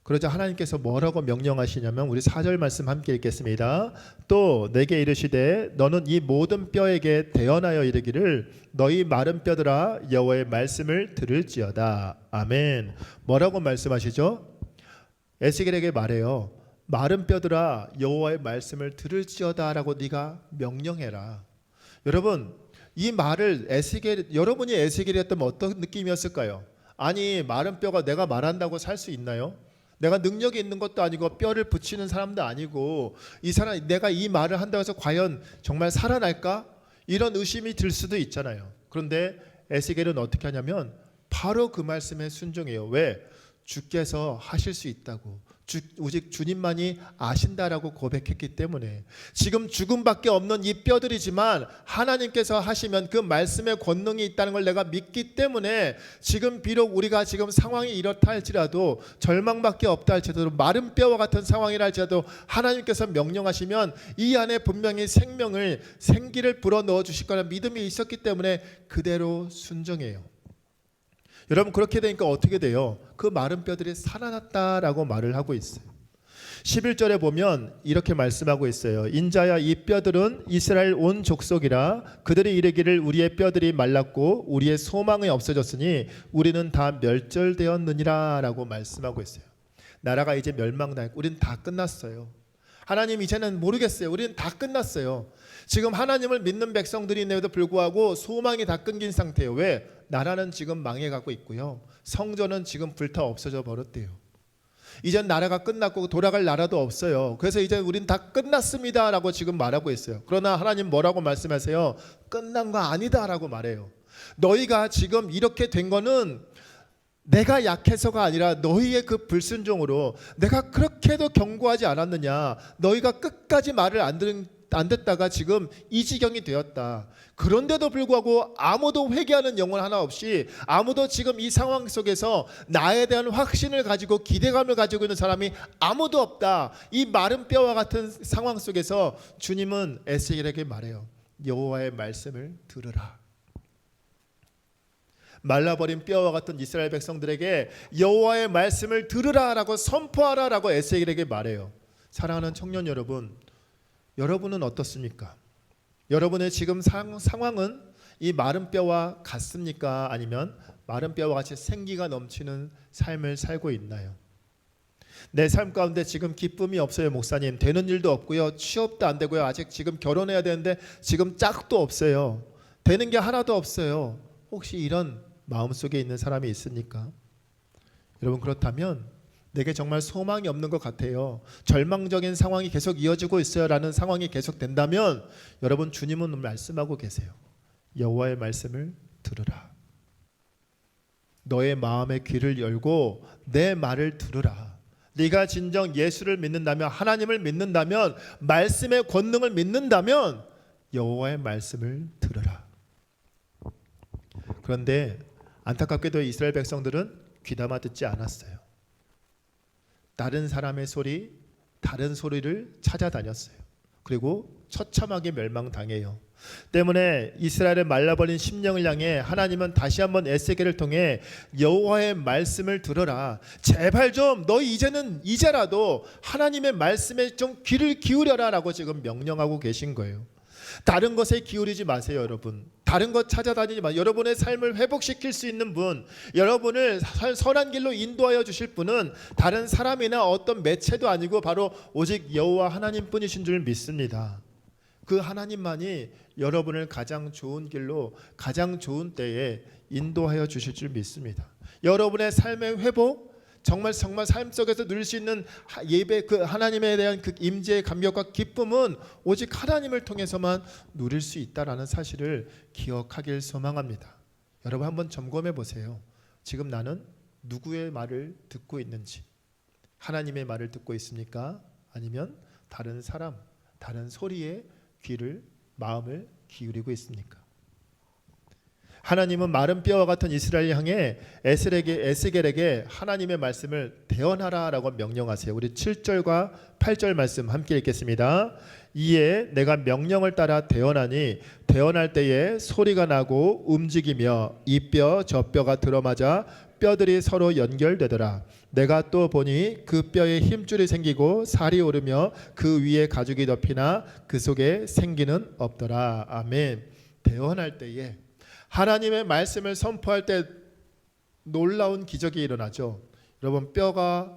그러자 하나님께서 뭐라고 명령하시냐면 우리 4절 말씀 함께 읽겠습니다. 또 내게 이르시되 너는 이 모든 뼈에게 대언하여 이르기를 너희 마른 뼈들아 여호와의 말씀을 들을지어다. 아멘. 뭐라고 말씀하시죠? 에스겔에게 말해요. 마른 뼈들아 여호와의 말씀을 들을지어다라고 네가 명령해라. 여러분 이 말을 여러분이 에스겔이었다면 어떤 느낌이었을까요? 아니 마른 뼈가 내가 말한다고 살 수 있나요? 내가 능력이 있는 것도 아니고 뼈를 붙이는 사람도 아니고 이 사람 내가 이 말을 한다고 해서 과연 정말 살아날까? 이런 의심이 들 수도 있잖아요. 그런데 에스겔은 어떻게 하냐면 바로 그 말씀에 순종해요. 왜? 주께서 하실 수 있다고. 오직 주님만이 아신다라고 고백했기 때문에 지금 죽음밖에 없는 이 뼈들이지만 하나님께서 하시면 그 말씀의 권능이 있다는 걸 내가 믿기 때문에 지금 비록 우리가 지금 상황이 이렇다 할지라도 절망밖에 없다 할지라도 마른 뼈와 같은 상황이라 할지라도 하나님께서 명령하시면 이 안에 분명히 생기를 불어넣어 주실 거라는 믿음이 있었기 때문에 그대로 순종해요. 여러분 그렇게 되니까 어떻게 돼요? 그 마른 뼈들이 살아났다라고 말을 하고 있어요. 11절에 보면 이렇게 말씀하고 있어요. 인자야 이 뼈들은 이스라엘 온 족속이라 그들이 이르기를 우리의 뼈들이 말랐고 우리의 소망이 없어졌으니 우리는 다 멸절되었느니라 라고 말씀하고 있어요. 나라가 이제 멸망당했고 우리는 다 끝났어요. 하나님 이제는 모르겠어요. 우리는 다 끝났어요. 지금 하나님을 믿는 백성들인데도 불구하고 소망이 다 끊긴 상태예요. 왜? 나라는 지금 망해가고 있고요. 성전은 지금 불타 없어져 버렸대요. 이젠 나라가 끝났고 돌아갈 나라도 없어요. 그래서 이제 우린 다 끝났습니다 라고 지금 말하고 있어요. 그러나 하나님 뭐라고 말씀하세요? 끝난 거 아니다 라고 말해요. 너희가 지금 이렇게 된 거는 내가 약해서가 아니라 너희의 그 불순종으로 내가 그렇게도 경고하지 않았느냐. 너희가 끝까지 말을 안 듣다가 지금 이 지경이 되었다. 그런데도 불구하고 아무도 회개하는 영혼 하나 없이, 아무도 지금 이 상황 속에서 나에 대한 확신을 가지고 기대감을 가지고 있는 사람이 아무도 없다. 이 마른 뼈와 같은 상황 속에서 주님은 에스겔에게 말해요. 여호와의 말씀을 들으라. 말라버린 뼈와 같은 이스라엘 백성들에게 여호와의 말씀을 들으라라고 선포하라라고 에스겔에게 말해요. 사랑하는 청년 여러분, 여러분은 어떻습니까? 여러분의 지금 상황은 이 마른 뼈와 같습니까? 아니면 마른 뼈와 같이 생기가 넘치는 삶을 살고 있나요? 내 삶 가운데 지금 기쁨이 없어요, 목사님. 되는 일도 없고요, 취업도 안 되고요, 아직 지금 결혼해야 되는데 지금 짝도 없어요, 되는 게 하나도 없어요. 혹시 이런 마음속에 있는 사람이 있습니까? 여러분, 그렇다면 내게 정말 소망이 없는 것 같아요, 절망적인 상황이 계속 이어지고 있어요 라는 상황이 계속 된다면 여러분, 주님은 말씀하고 계세요. 여호와의 말씀을 들으라. 너의 마음의 귀를 열고 내 말을 들으라. 네가 진정 예수를 믿는다면, 하나님을 믿는다면, 말씀의 권능을 믿는다면 여호와의 말씀을 들으라. 그런데 안타깝게도 이스라엘 백성들은 귀담아 듣지 않았어요. 다른 사람의 소리, 다른 소리를 찾아다녔어요. 그리고 처참하게 멸망당해요. 때문에 이스라엘의 말라버린 심령을 향해 하나님은 다시 한번 에스겔을 통해 여호와의 말씀을 들어라. 제발 좀 너희 이제라도 하나님의 말씀에 좀 귀를 기울여라라고 지금 명령하고 계신 거예요. 다른 것에 기울이지 마세요, 여러분. 다른 것 찾아다니지 마세요. 여러분의 삶을 회복시킬 수 있는 분, 여러분을 선한 길로 인도하여 주실 분은 다른 사람이나 어떤 매체도 아니고 바로 오직 여호와 하나님뿐이신 줄 믿습니다. 그 하나님만이 여러분을 가장 좋은 길로, 가장 좋은 때에 인도하여 주실 줄 믿습니다. 여러분의 삶의 회복, 정말 삶 속에서 누릴 수 있는 예배, 그 하나님에 대한 그 임재의 감격과 기쁨은 오직 하나님을 통해서만 누릴 수 있다라는 사실을 기억하길 소망합니다. 여러분, 한번 점검해 보세요. 지금 나는 누구의 말을 듣고 있는지, 하나님의 말을 듣고 있습니까? 아니면 다른 사람, 다른 소리에 귀를, 마음을 기울이고 있습니까? 하나님은 마른 뼈와 같은 이스라엘 향해 에스겔에게 하나님의 말씀을 대언하라라고 명령하세요. 우리 7절과 8절 말씀 함께 읽겠습니다. 이에 내가 명령을 따라 대언하니 대언할 때에 소리가 나고 움직이며 이 뼈 저 뼈가 들어맞아 뼈들이 서로 연결되더라. 내가 또 보니 그 뼈에 힘줄이 생기고 살이 오르며 그 위에 가죽이 덮이나 그 속에 생기는 없더라. 아멘. 대언할 때에, 하나님의 말씀을 선포할 때 놀라운 기적이 일어나죠. 여러분, 뼈가,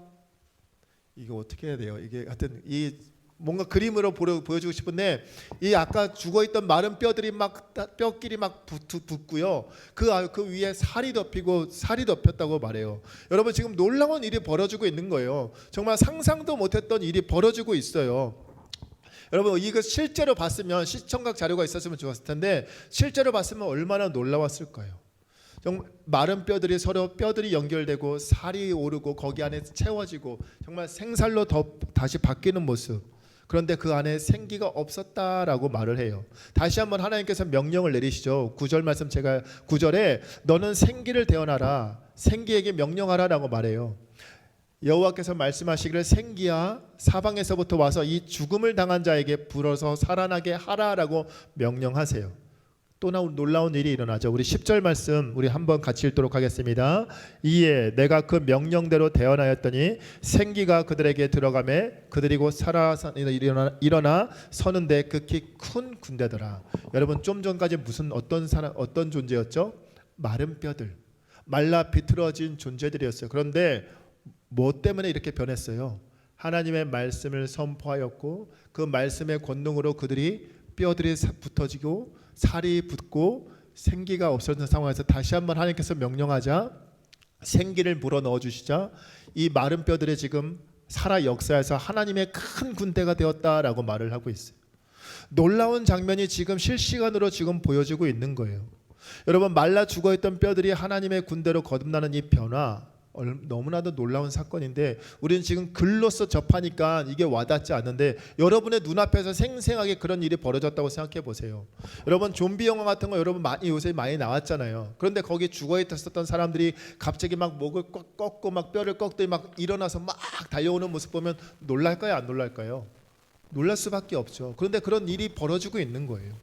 이거 어떻게 해야 돼요? 이게 하여튼 이 뭔가 그림으로 보여주고 싶은데, 이 아까 죽어있던 마른 뼈들이 막 뼈끼리 막 붙고요, 그 위에 살이 덮이고 살이 덮였다고 말해요. 여러분, 지금 놀라운 일이 벌어지고 있는 거예요. 정말 상상도 못했던 일이 벌어지고 있어요. 여러분, 이거 실제로 봤으면, 시청각 자료가 있었으면 좋았을 텐데 실제로 봤으면 얼마나 놀라웠을 거예요. 정말 마른 뼈들이 서로 뼈들이 연결되고 살이 오르고 거기 안에 채워지고 정말 생살로 다시 바뀌는 모습. 그런데 그 안에 생기가 없었다라고 말을 해요. 다시 한번 하나님께서 명령을 내리시죠. 9절 말씀, 제가 9절에 너는 생기를 대언하라, 생기에게 명령하라라고 말해요. 여호와께서 말씀하시기를 생기야 사방에서부터 와서 이 죽음을 당한 자에게 불어서 살아나게 하라라고 명령하세요. 또 놀라운 일이 일어나죠. 우리 10절 말씀 우리 한번 같이 읽도록 하겠습니다. 이에 내가 그 명령대로 대언하였더니 생기가 그들에게 들어가매 그들이 곧 일어나 서는데 극히 큰 군대더라. 여러분, 좀 전까지 어떤 존재였죠? 마른 뼈들, 말라 비틀어진 존재들이었어요. 그런데 뭐 때문에 이렇게 변했어요? 하나님의 말씀을 선포하였고 그 말씀의 권능으로 그들이 뼈들이 붙어지고 살이 붙고 생기가 없어진 상황에서 다시 한번 하나님께서 명령하자 생기를 불어넣어 주시자 이 마른 뼈들이 지금 살아 역사에서 하나님의 큰 군대가 되었다라고 말을 하고 있어요. 놀라운 장면이 지금 실시간으로 지금 보여지고 있는 거예요. 여러분, 말라 죽어있던 뼈들이 하나님의 군대로 거듭나는 이 변화 너무나도 놀라운 사건인데 우리는 지금 글로써 접하니까 이게 와닿지 않는데 여러분의 눈앞에서 생생하게 그런 일이 벌어졌다고 생각해 보세요. 여러분, 좀비 영화 같은 거 여러분 요새 많이 나왔잖아요. 그런데 거기 죽어 있었던 사람들이 갑자기 막 목을 꺾고 막 뼈를 꺾더니 막 일어나서 막 달려오는 모습 보면 놀랄까요, 안 놀랄까요? 놀랄 수밖에 없죠. 그런데 그런 일이 벌어지고 있는 거예요.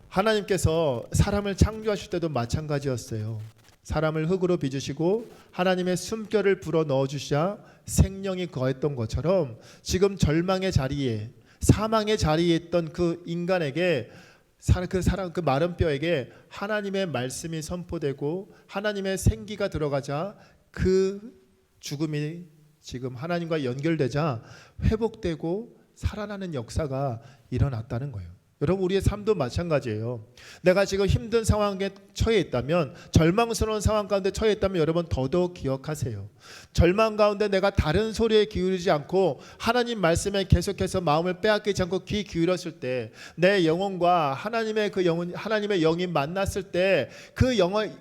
하나님께서 사람을 창조하실 때도 마찬가지였어요. 사람을 흙으로 빚으시고 하나님의 숨결을 불어 넣어주시자 생명이 거했던 것처럼 지금 절망의 자리에 사망의 자리에 있던 그 인간에게 그 마른 뼈에게 하나님의 말씀이 선포되고 하나님의 생기가 들어가자 그 죽음이 지금 하나님과 연결되자 회복되고 살아나는 역사가 일어났다는 거예요. 여러분, 우리의 삶도 마찬가지예요. 내가 지금 힘든 상황에 처해 있다면, 절망스러운 상황 가운데 처해 있다면 여러분 더더욱 기억하세요. 절망 가운데 내가 다른 소리에 기울이지 않고 하나님 말씀에 계속해서 마음을 빼앗기지 않고 귀 기울였을 때 내 영혼과 하나님의 그 영혼, 하나님의 영이 만났을 때 그 영혼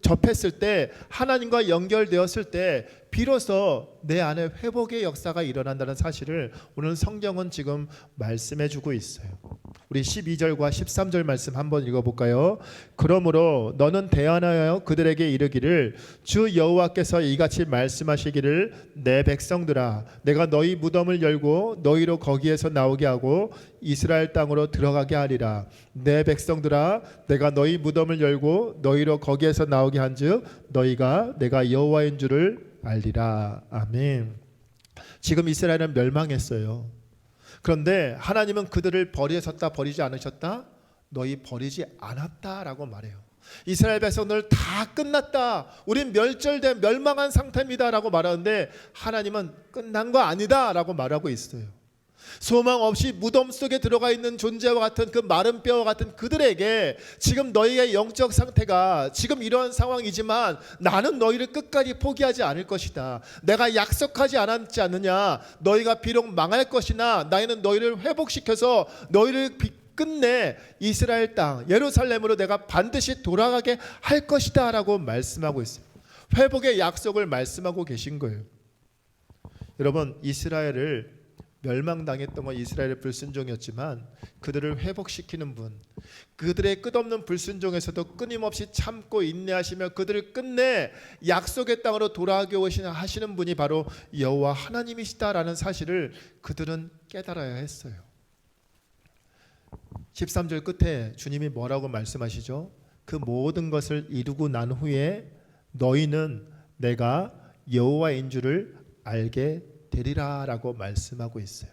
접했을 때 하나님과 연결되었을 때 비로소 내 안에 회복의 역사가 일어난다는 사실을 오늘 성경은 지금 말씀해 주고 있어요. 우리 12절과 13절 말씀 한번 읽어볼까요? 그러므로 너는 대언하여 그들에게 이르기를 주 여호와께서 이같이 말씀하시기를 내 백성들아 내가 너희 무덤을 열고 너희로 거기에서 나오게 하고 이스라엘 땅으로 들어가게 하리라. 내 백성들아 내가 너희 무덤을 열고 너희로 거기에서 나오게 한즉 너희가 내가 여호와인 줄을 알리라. 아멘. 지금 이스라엘은 멸망했어요. 그런데 하나님은 그들을 버리셨다 버리지 않으셨다? 너희 버리지 않았다라고 말해요. 이스라엘 백성들 다 끝났다. 우린 멸절된 멸망한 상태입니다라고 말하는데 하나님은 끝난 거 아니다라고 말하고 있어요. 소망 없이 무덤 속에 들어가 있는 존재와 같은 그 마른 뼈와 같은 그들에게 지금 너희의 영적 상태가 지금 이러한 상황이지만 나는 너희를 끝까지 포기하지 않을 것이다. 내가 약속하지 않았지 않느냐. 너희가 비록 망할 것이나 나는 너희를 회복시켜서 너희를 끝내 이스라엘 땅 예루살렘으로 내가 반드시 돌아가게 할 것이다 라고 말씀하고 있어요. 회복의 약속을 말씀하고 계신 거예요. 여러분, 이스라엘을 멸망당했던 건 이스라엘의 불순종이었지만 그들을 회복시키는 분, 그들의 끝없는 불순종에서도 끊임없이 참고 인내하시며 그들을 끝내 약속의 땅으로 돌아가게 하시는 분이 바로 여호와 하나님이시다라는 사실을 그들은 깨달아야 했어요. 13절 끝에 주님이 뭐라고 말씀하시죠? 그 모든 것을 이루고 난 후에 너희는 내가 여호와인 줄을 알게 되리라 라고 말씀하고 있어요.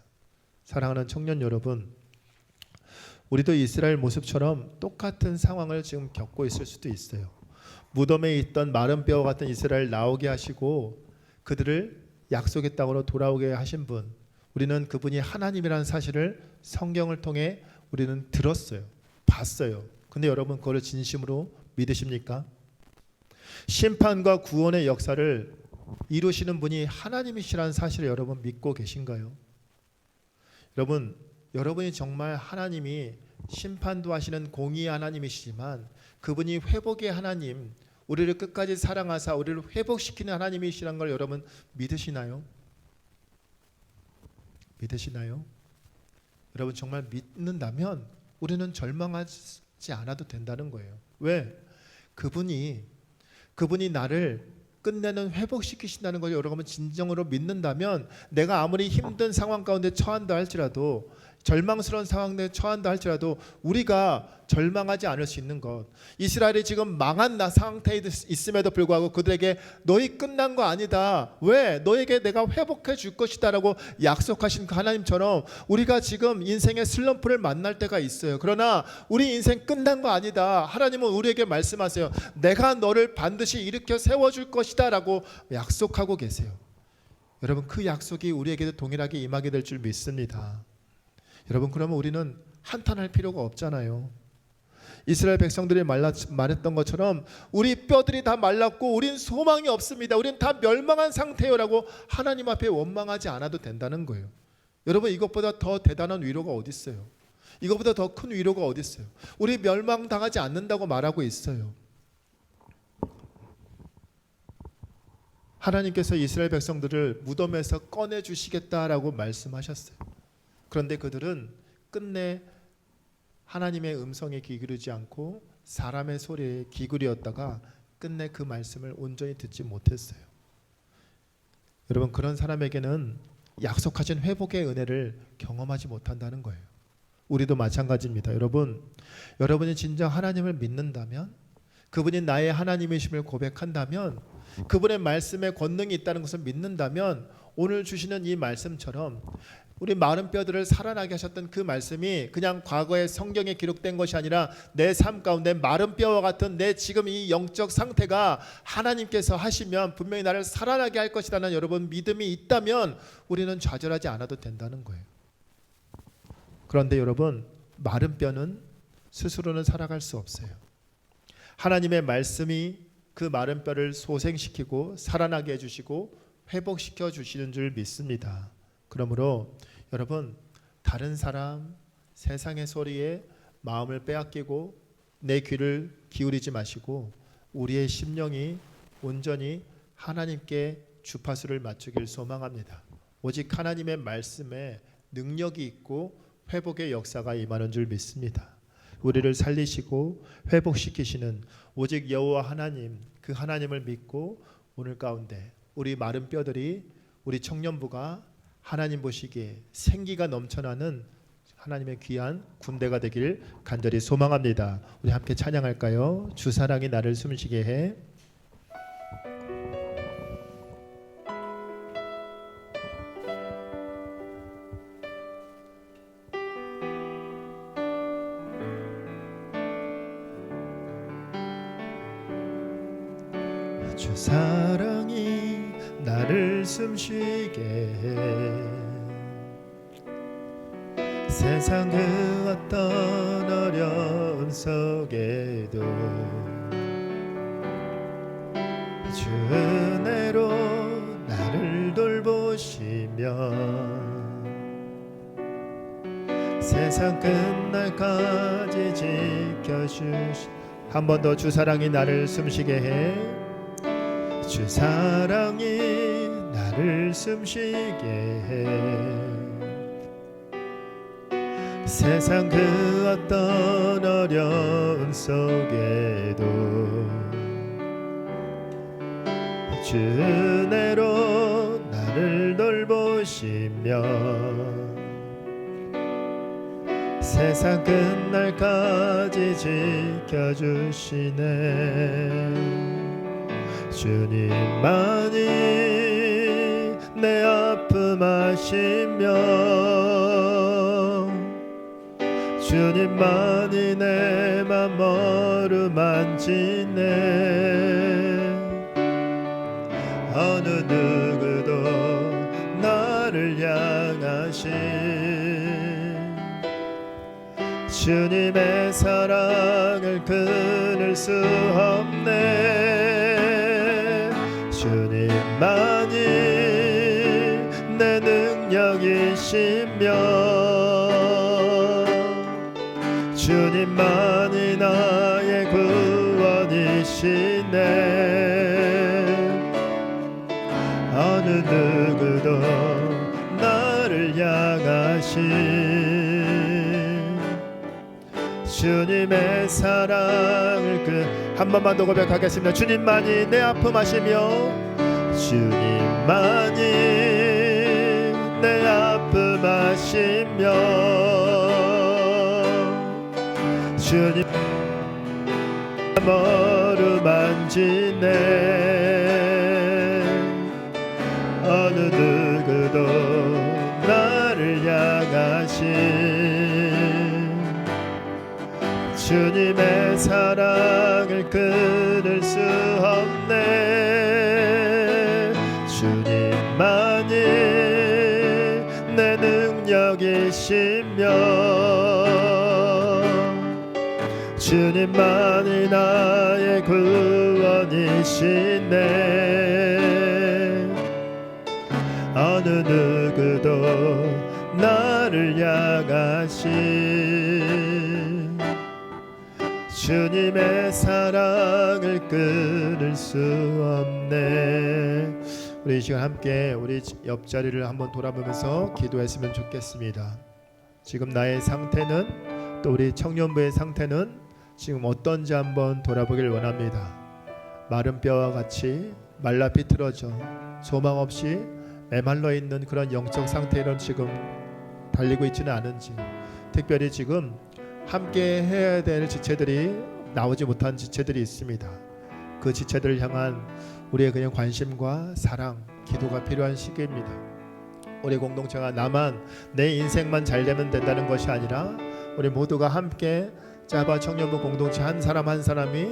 사랑하는 청년 여러분, 우리도 이스라엘 모습처럼 똑같은 상황을 지금 겪고 있을 수도 있어요. 무덤에 있던 마른 뼈와 같은 이스라엘 나오게 하시고 그들을 약속의 땅으로 돌아오게 하신 분, 우리는 그분이 하나님이라는 사실을 성경을 통해 우리는 들었어요. 봤어요. 근데 여러분 그걸 진심으로 믿으십니까? 심판과 구원의 역사를 이루시는 분이 하나님이시라는 사실을 여러분 믿고 계신가요? 여러분, 여러분이 정말 하나님이 심판도 하시는 공의의 하나님이시지만 그분이 회복의 하나님, 우리를 끝까지 사랑하사 우리를 회복시키는 하나님이시라는 걸 여러분 믿으시나요? 믿으시나요? 여러분 정말 믿는다면 우리는 절망하지 않아도 된다는 거예요. 왜? 그분이 나를 끝내는 회복시키신다는 걸 여러분 진정으로 믿는다면 내가 아무리 힘든 상황 가운데 처한다 할지라도 절망스러운 상황에 처한다 할지라도 우리가 절망하지 않을 수 있는 것, 이스라엘이 지금 망한 상태에 있음에도 불구하고 그들에게 너희 끝난 거 아니다. 왜? 너에게 내가 회복해 줄 것이다 라고 약속하신 그 하나님처럼 우리가 지금 인생의 슬럼프를 만날 때가 있어요. 그러나 우리 인생 끝난 거 아니다. 하나님은 우리에게 말씀하세요. 내가 너를 반드시 일으켜 세워줄 것이다 라고 약속하고 계세요. 여러분 그 약속이 우리에게도 동일하게 임하게 될 줄 믿습니다. 여러분 그러면 우리는 한탄할 필요가 없잖아요. 이스라엘 백성들이 말했던 것처럼 우리 뼈들이 다 말랐고 우린 소망이 없습니다. 우린 다 멸망한 상태요라고 하나님 앞에 원망하지 않아도 된다는 거예요. 여러분 이것보다 더 대단한 위로가 어디 있어요? 이것보다 더 큰 위로가 어디 있어요? 우리 멸망당하지 않는다고 말하고 있어요. 하나님께서 이스라엘 백성들을 무덤에서 꺼내 주시겠다라고 말씀하셨어요. 그런데 그들은 끝내 하나님의 음성에 귀 기울이지 않고 사람의 소리에 귀 기울였다가 끝내 그 말씀을 온전히 듣지 못했어요. 여러분 그런 사람에게는 약속하신 회복의 은혜를 경험하지 못한다는 거예요. 우리도 마찬가지입니다. 여러분이 진정 하나님을 믿는다면, 그분이 나의 하나님이심을 고백한다면, 그분의 말씀에 권능이 있다는 것을 믿는다면, 오늘 주시는 이 말씀처럼 우리 마른 뼈들을 살아나게 하셨던 그 말씀이 그냥 과거의 성경에 기록된 것이 아니라 내 삶 가운데 마른 뼈와 같은 내 지금 이 영적 상태가 하나님께서 하시면 분명히 나를 살아나게 할 것이라는 여러분 믿음이 있다면 우리는 좌절하지 않아도 된다는 거예요. 그런데 여러분 마른 뼈는 스스로는 살아갈 수 없어요. 하나님의 말씀이 그 마른 뼈를 소생시키고 살아나게 해주시고 회복시켜 주시는 줄 믿습니다. 그러므로 여러분 다른 사람, 세상의 소리에 마음을 빼앗기고 내 귀를 기울이지 마시고 우리의 심령이 온전히 하나님께 주파수를 맞추길 소망합니다. 오직 하나님의 말씀에 능력이 있고 회복의 역사가 임하는 줄 믿습니다. 우리를 살리시고 회복시키시는 오직 여호와 하나님, 그 하나님을 믿고 오늘 가운데 우리 마른 뼈들이, 우리 청년부가 하나님 보시기에 생기가 넘쳐나는 하나님의 귀한 군대가 되길 간절히 소망합니다. 우리 함께 찬양할까요? 주 사랑이 나를 숨쉬게 해. 주 사랑이 나를 숨쉬게 해. 세상 그 어떤 어려움 속에도 주 은혜로 나를 돌보시며 세상 끝날까지 지켜주시. 한 번 더 주 사랑이 나를 숨쉬게 해. 주 사랑이 나를 숨쉬게 해. 세상 그 어떤 어려움 속에도 주 은혜로 나를 돌보시며 세상 끝날까지 지켜주시네. 주님만이 내 아픔 아시며 주님만이 내 맘 어루만지네. 어느 누구도 나를 향하신 주님의 사랑을 끊을 수 없네. 주님만이 내 능력이시며 주님만이 나의 구원이시네. 어느 누구도 나를 향하신 주님의 사랑을 한 번만 더 고백하겠습니다. 주님만이 내 아픔 아시며 주님만이 내 아픔 아시며 주님 어루만지네. 어느 누구도 나를 향하신 주님의 사랑을 끊을 수 없네. 주님만 주님만이 내 능력이시며 주님만이 나의 구원이시네. 어느 누구도 나를 향하신 주님의 사랑을 끊을 수 없네. 우리 이 시간 함께 우리 옆자리를 한번 돌아보면서 기도했으면 좋겠습니다. 지금 나의 상태는, 또 우리 청년부의 상태는 지금 어떤지 한번 돌아보길 원합니다. 마른 뼈와 같이 말라 비틀어져 소망 없이 메말라 있는 그런 영적 상태로 지금 달리고 있지는 않은지, 특별히 지금 함께 해야 될 지체들이 나오지 못한 지체들이 있습니다. 그 지체들을 향한 우리의 그냥 관심과 사랑, 기도가 필요한 시기입니다. 우리 공동체가 나만, 내 인생만 잘 되면 된다는 것이 아니라 우리 모두가 함께 짜바 청년부 공동체 한 사람 한 사람이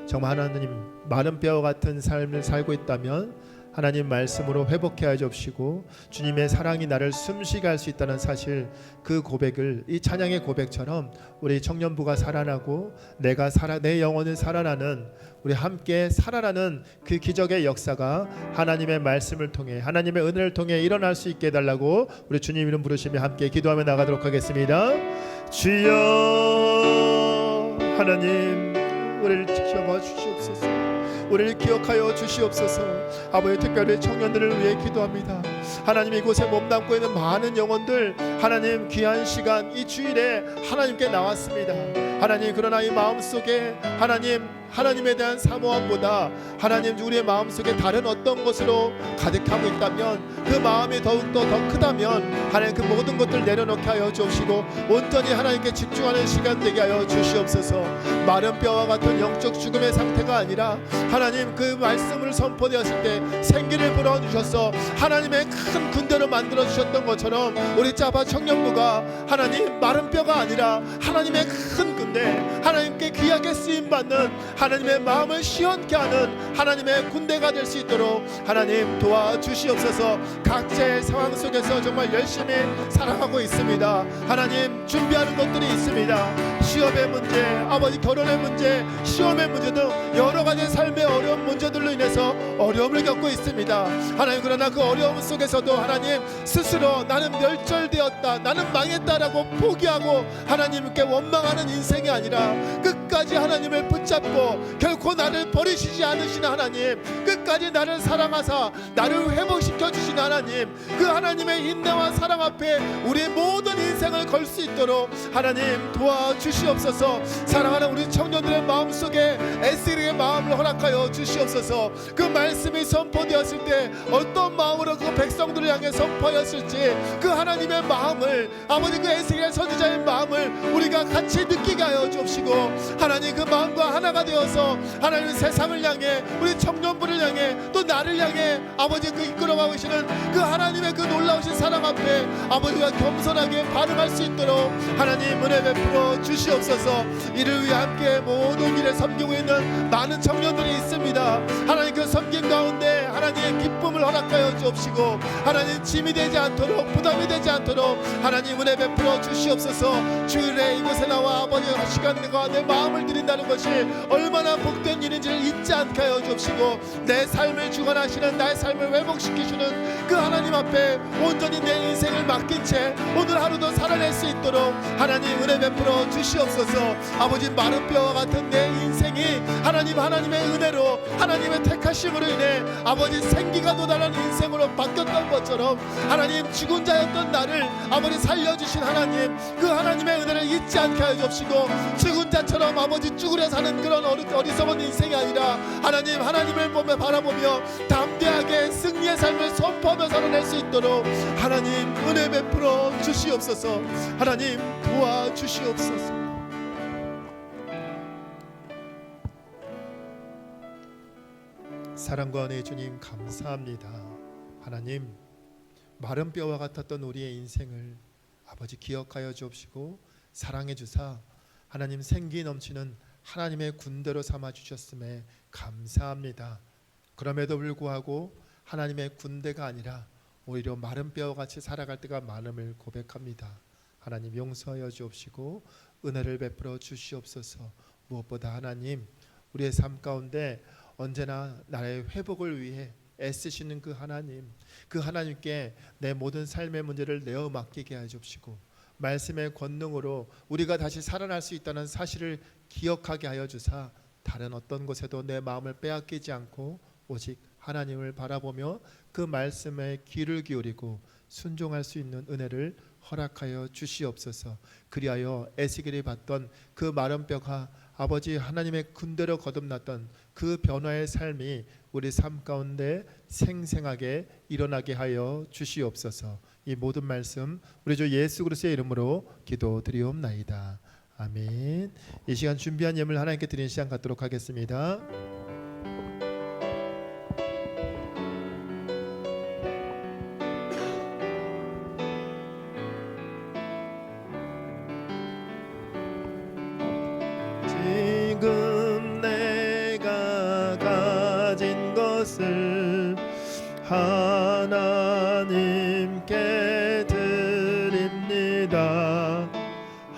정말 하나님 마른 뼈와 같은 삶을 살고 있다면 하나님 말씀으로 회복해 하여 주시고 주님의 사랑이 나를 숨쉬게 할 수 있다는 사실, 그 고백을 이 찬양의 고백처럼 우리 청년부가 살아나고 내가 내 영혼을 살아나는, 우리 함께 살아나는 그 기적의 역사가 하나님의 말씀을 통해, 하나님의 은혜를 통해 일어날 수 있게 해달라고 우리 주님 이름 부르시며 함께 기도하며 나가도록 하겠습니다. 주여 하나님, 우리를 지켜봐 주시옵소서. 우리를 기억하여 주시옵소서. 아버지, 특별히 청년들을 위해 기도합니다. 하나님, 이곳에 몸담고 있는 많은 영혼들, 하나님 귀한 시간 이 주일에 하나님께 나왔습니다. 하나님, 그러나 이 마음속에 하나님에 대한 사모함보다 하나님 우리의 마음속에 다른 어떤 것으로 가득하고 있다면, 그 마음이 더욱더 더 크다면 하나님 그 모든 것들 내려놓게 하여 주시고 온전히 하나님께 집중하는 시간 되게 하여 주시옵소서. 마른 뼈와 같은 영적 죽음의 상태가 아니라 하나님 그 말씀을 선포되었을 때 생기를 불어주셔서 하나님의 큰 군대로 만들어 주셨던 것처럼 우리 짜바 청년부가 하나님 마른 뼈가 아니라 하나님의 큰 군대, 하나님께 귀하게 쓰임받는 하나님의 마음을 시원케 하는 하나님의 군대가 될 수 있도록 하나님 도와주시옵소서. 각자의 상황 속에서 정말 열심히 살아가고 있습니다. 하나님 준비하는 것들이 있습니다. 시험의 문제, 아버지 결혼의 문제, 시험의 문제 등 여러 가지 삶의 어려운 문제들로 인해서 어려움을 겪고 있습니다. 하나님, 그러나 그 어려움 속에서도 하나님 스스로 나는 멸절되었다, 나는 망했다라고 포기하고 하나님께 원망하는 인생이 아니라 끝까지 하나님을 붙잡고 결코 나를 버리시지 않으시는 하나님, 끝까지 나를 사랑하사 나를 회복시켜 주신 하나님, 그 하나님의 인내와 사랑 앞에 우리의 모든 인생을 걸 수 있도록 하나님 도와주시옵소서. 사랑하는 우리 청년들의 마음속에 에스겔의 마음을 허락하여 주시옵소서. 그 말씀이 선포되었을 때 어떤 마음으로 그 백성들을 향해 선포하였을지 그 하나님의 마음을, 아버지 그 에스겔 선지자의 마음을 우리가 같이 느끼게 하여 주옵시고 하나님 그 마음과 하나가 되어서 하나님 세상을 향해, 우리 청년부를 향해, 또 나를 향해 아버지 그 이끌어가고 계시는 그 하나님의 그 놀라우신 사랑 앞에 아버지가 겸손하게 반응할 수 있도록 하나님 은혜 베풀어 주시옵소서. 이를 위해 함께 모든 일에 섬기고 있는 많은 청년들이 있습니다. 하나님 그 섬김 가운데 하나님의 기쁨을 허락하여 주옵시고 하나님 짐이 되지 않도록, 부담이 되지 않도록 하나님 은혜 베풀어 주시옵소서. 주일에 이곳에 나와 아버지 시간과 내 마음을 드린다는 것이 얼마나 복된 일인지를 잊지 않게 하여 주옵시고 내 삶을 주관하시는, 나의 삶을 회복시키시는 그 하나님 앞에 온전히 내 인생을 맡긴 채 오늘 하루도 살아낼 수 있도록 하나님 은혜 베풀어 주시옵소서. 아버지, 마른 뼈와 같은 내 인생이 하나님의 은혜로, 하나님의 택하심으로 인해 아버지 생기가 도달한 인생으로 바뀌었던 것처럼 하나님 죽은 자였던 나를 아버지 살려주신 하나님, 그 하나님의 은혜를 잊지 않게 하여 주옵시고 죽은 자처럼 아버지 쭈그려 사는 그런 어리석은 인생이 아니라 하나님을 보며 바라보며 담대하게 승리의 삶을 선포하며 살아낼 수 있도록 하나님 은혜 베풀어 주시옵소서. 하나님 도와주시옵소서. 사랑과 은혜의 주님 감사합니다. 하나님, 마른 뼈와 같았던 우리의 인생을 아버지 기억하여 주옵시고 사랑해 주사 하나님 생기 넘치는 하나님의 군대로 삼아 주셨음에 감사합니다. 그럼에도 불구하고 하나님의 군대가 아니라 오히려 마른 뼈와 같이 살아갈 때가 많음을 고백합니다. 하나님 용서하여 주옵시고 은혜를 베풀어 주시옵소서. 무엇보다 하나님 우리의 삶 가운데 언제나 나의 회복을 위해 애쓰시는 그 하나님께 내 모든 삶의 문제를 내어 맡기게 하여 주옵시고 말씀의 권능으로 우리가 다시 살아날 수 있다는 사실을 기억하게 하여 주사 다른 어떤 곳에도 내 마음을 빼앗기지 않고 오직 하나님을 바라보며 그 말씀에 귀를 기울이고 순종할 수 있는 은혜를 허락하여 주시옵소서. 그리하여 에스겔이 봤던 그 마른 뼈가 아버지 하나님의 군대로 거듭났던 그 변화의 삶이 우리 삶 가운데 생생하게 일어나게 하여 주시옵소서. 이 모든 말씀 우리 주 예수 그리스도의 이름으로 기도드리옵나이다. 아멘. 이 시간 준비한 예물 하나님께 드리는 시간 갖도록 하겠습니다. 지금 내가 가진 것을 하나님께 드립니다.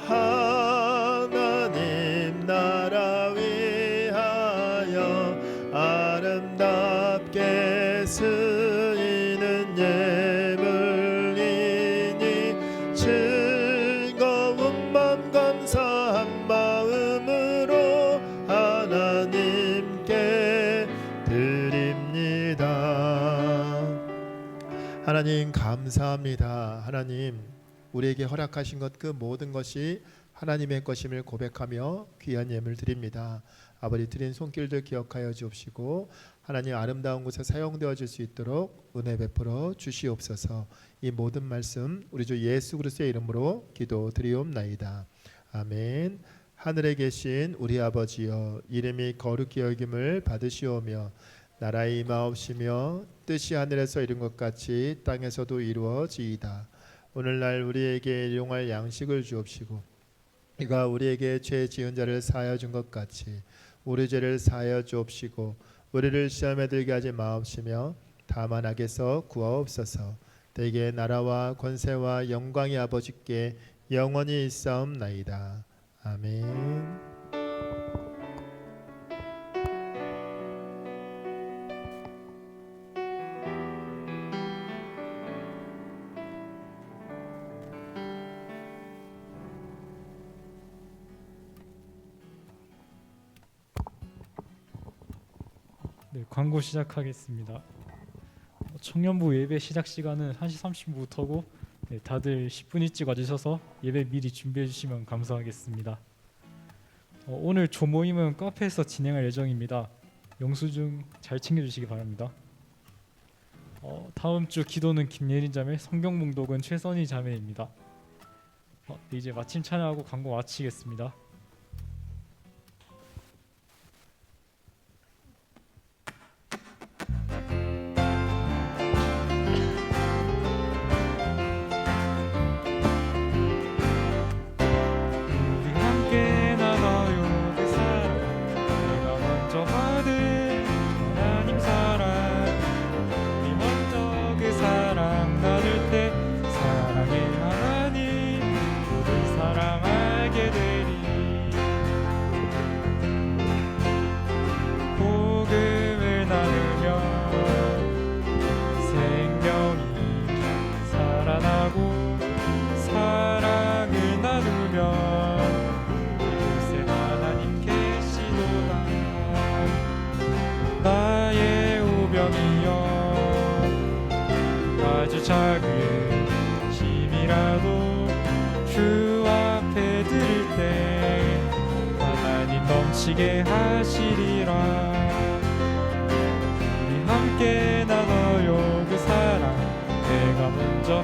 하나님 나라 위하여 아름답게 쓰이는 예물이니 즐거운 맘 감사한 마음으로 하나님께 드립니다. 하나님 감사합니다. 하나님 우리에게 허락하신 것 그 모든 것이 하나님의 것임을 고백하며 귀한 예물 드립니다. 아버지 드린 손길들 기억하여 주옵시고 하나님 아름다운 곳에 사용되어질 수 있도록 은혜 베풀어 주시옵소서. 이 모든 말씀 우리 주 예수 그리스도의 이름으로 기도드리옵나이다. 아멘. 하늘에 계신 우리 아버지여 이름이 거룩히 여김을 받으시오며 나라의 임하옵시며 뜻이 하늘에서 이룬 것 같이 땅에서도 이루어지이다. 오늘날 우리에게 일용할 양식을 주옵시고 이가 우리에게 죄 지은 자를 사하여 준 것 같이 우리 죄를 사하여 주옵시고 우리를 시험에 들게 하지 마옵시며 다만 악에서 구하옵소서. 대개 나라와 권세와 영광이 아버지께 영원히 있사옵나이다. 아멘. 네, 광고 시작하겠습니다. 청년부 예배 시작 시간은 1시 30분부터고 네, 다들 10분 일찍 와주셔서 예배 미리 준비해 주시면 감사하겠습니다. 오늘 조모임은 카페에서 진행할 예정입니다. 영수증 잘 챙겨주시기 바랍니다. 다음 주 기도는 김예린 자매, 성경 봉독은 최선희 자매입니다. 이제 마침 찬양하고 광고 마치겠습니다. 작은 힘이라도 주 앞에 드릴 때 하나님 넘치게 하시리라. 우리 함께 나눠요 그 사랑 내가 먼저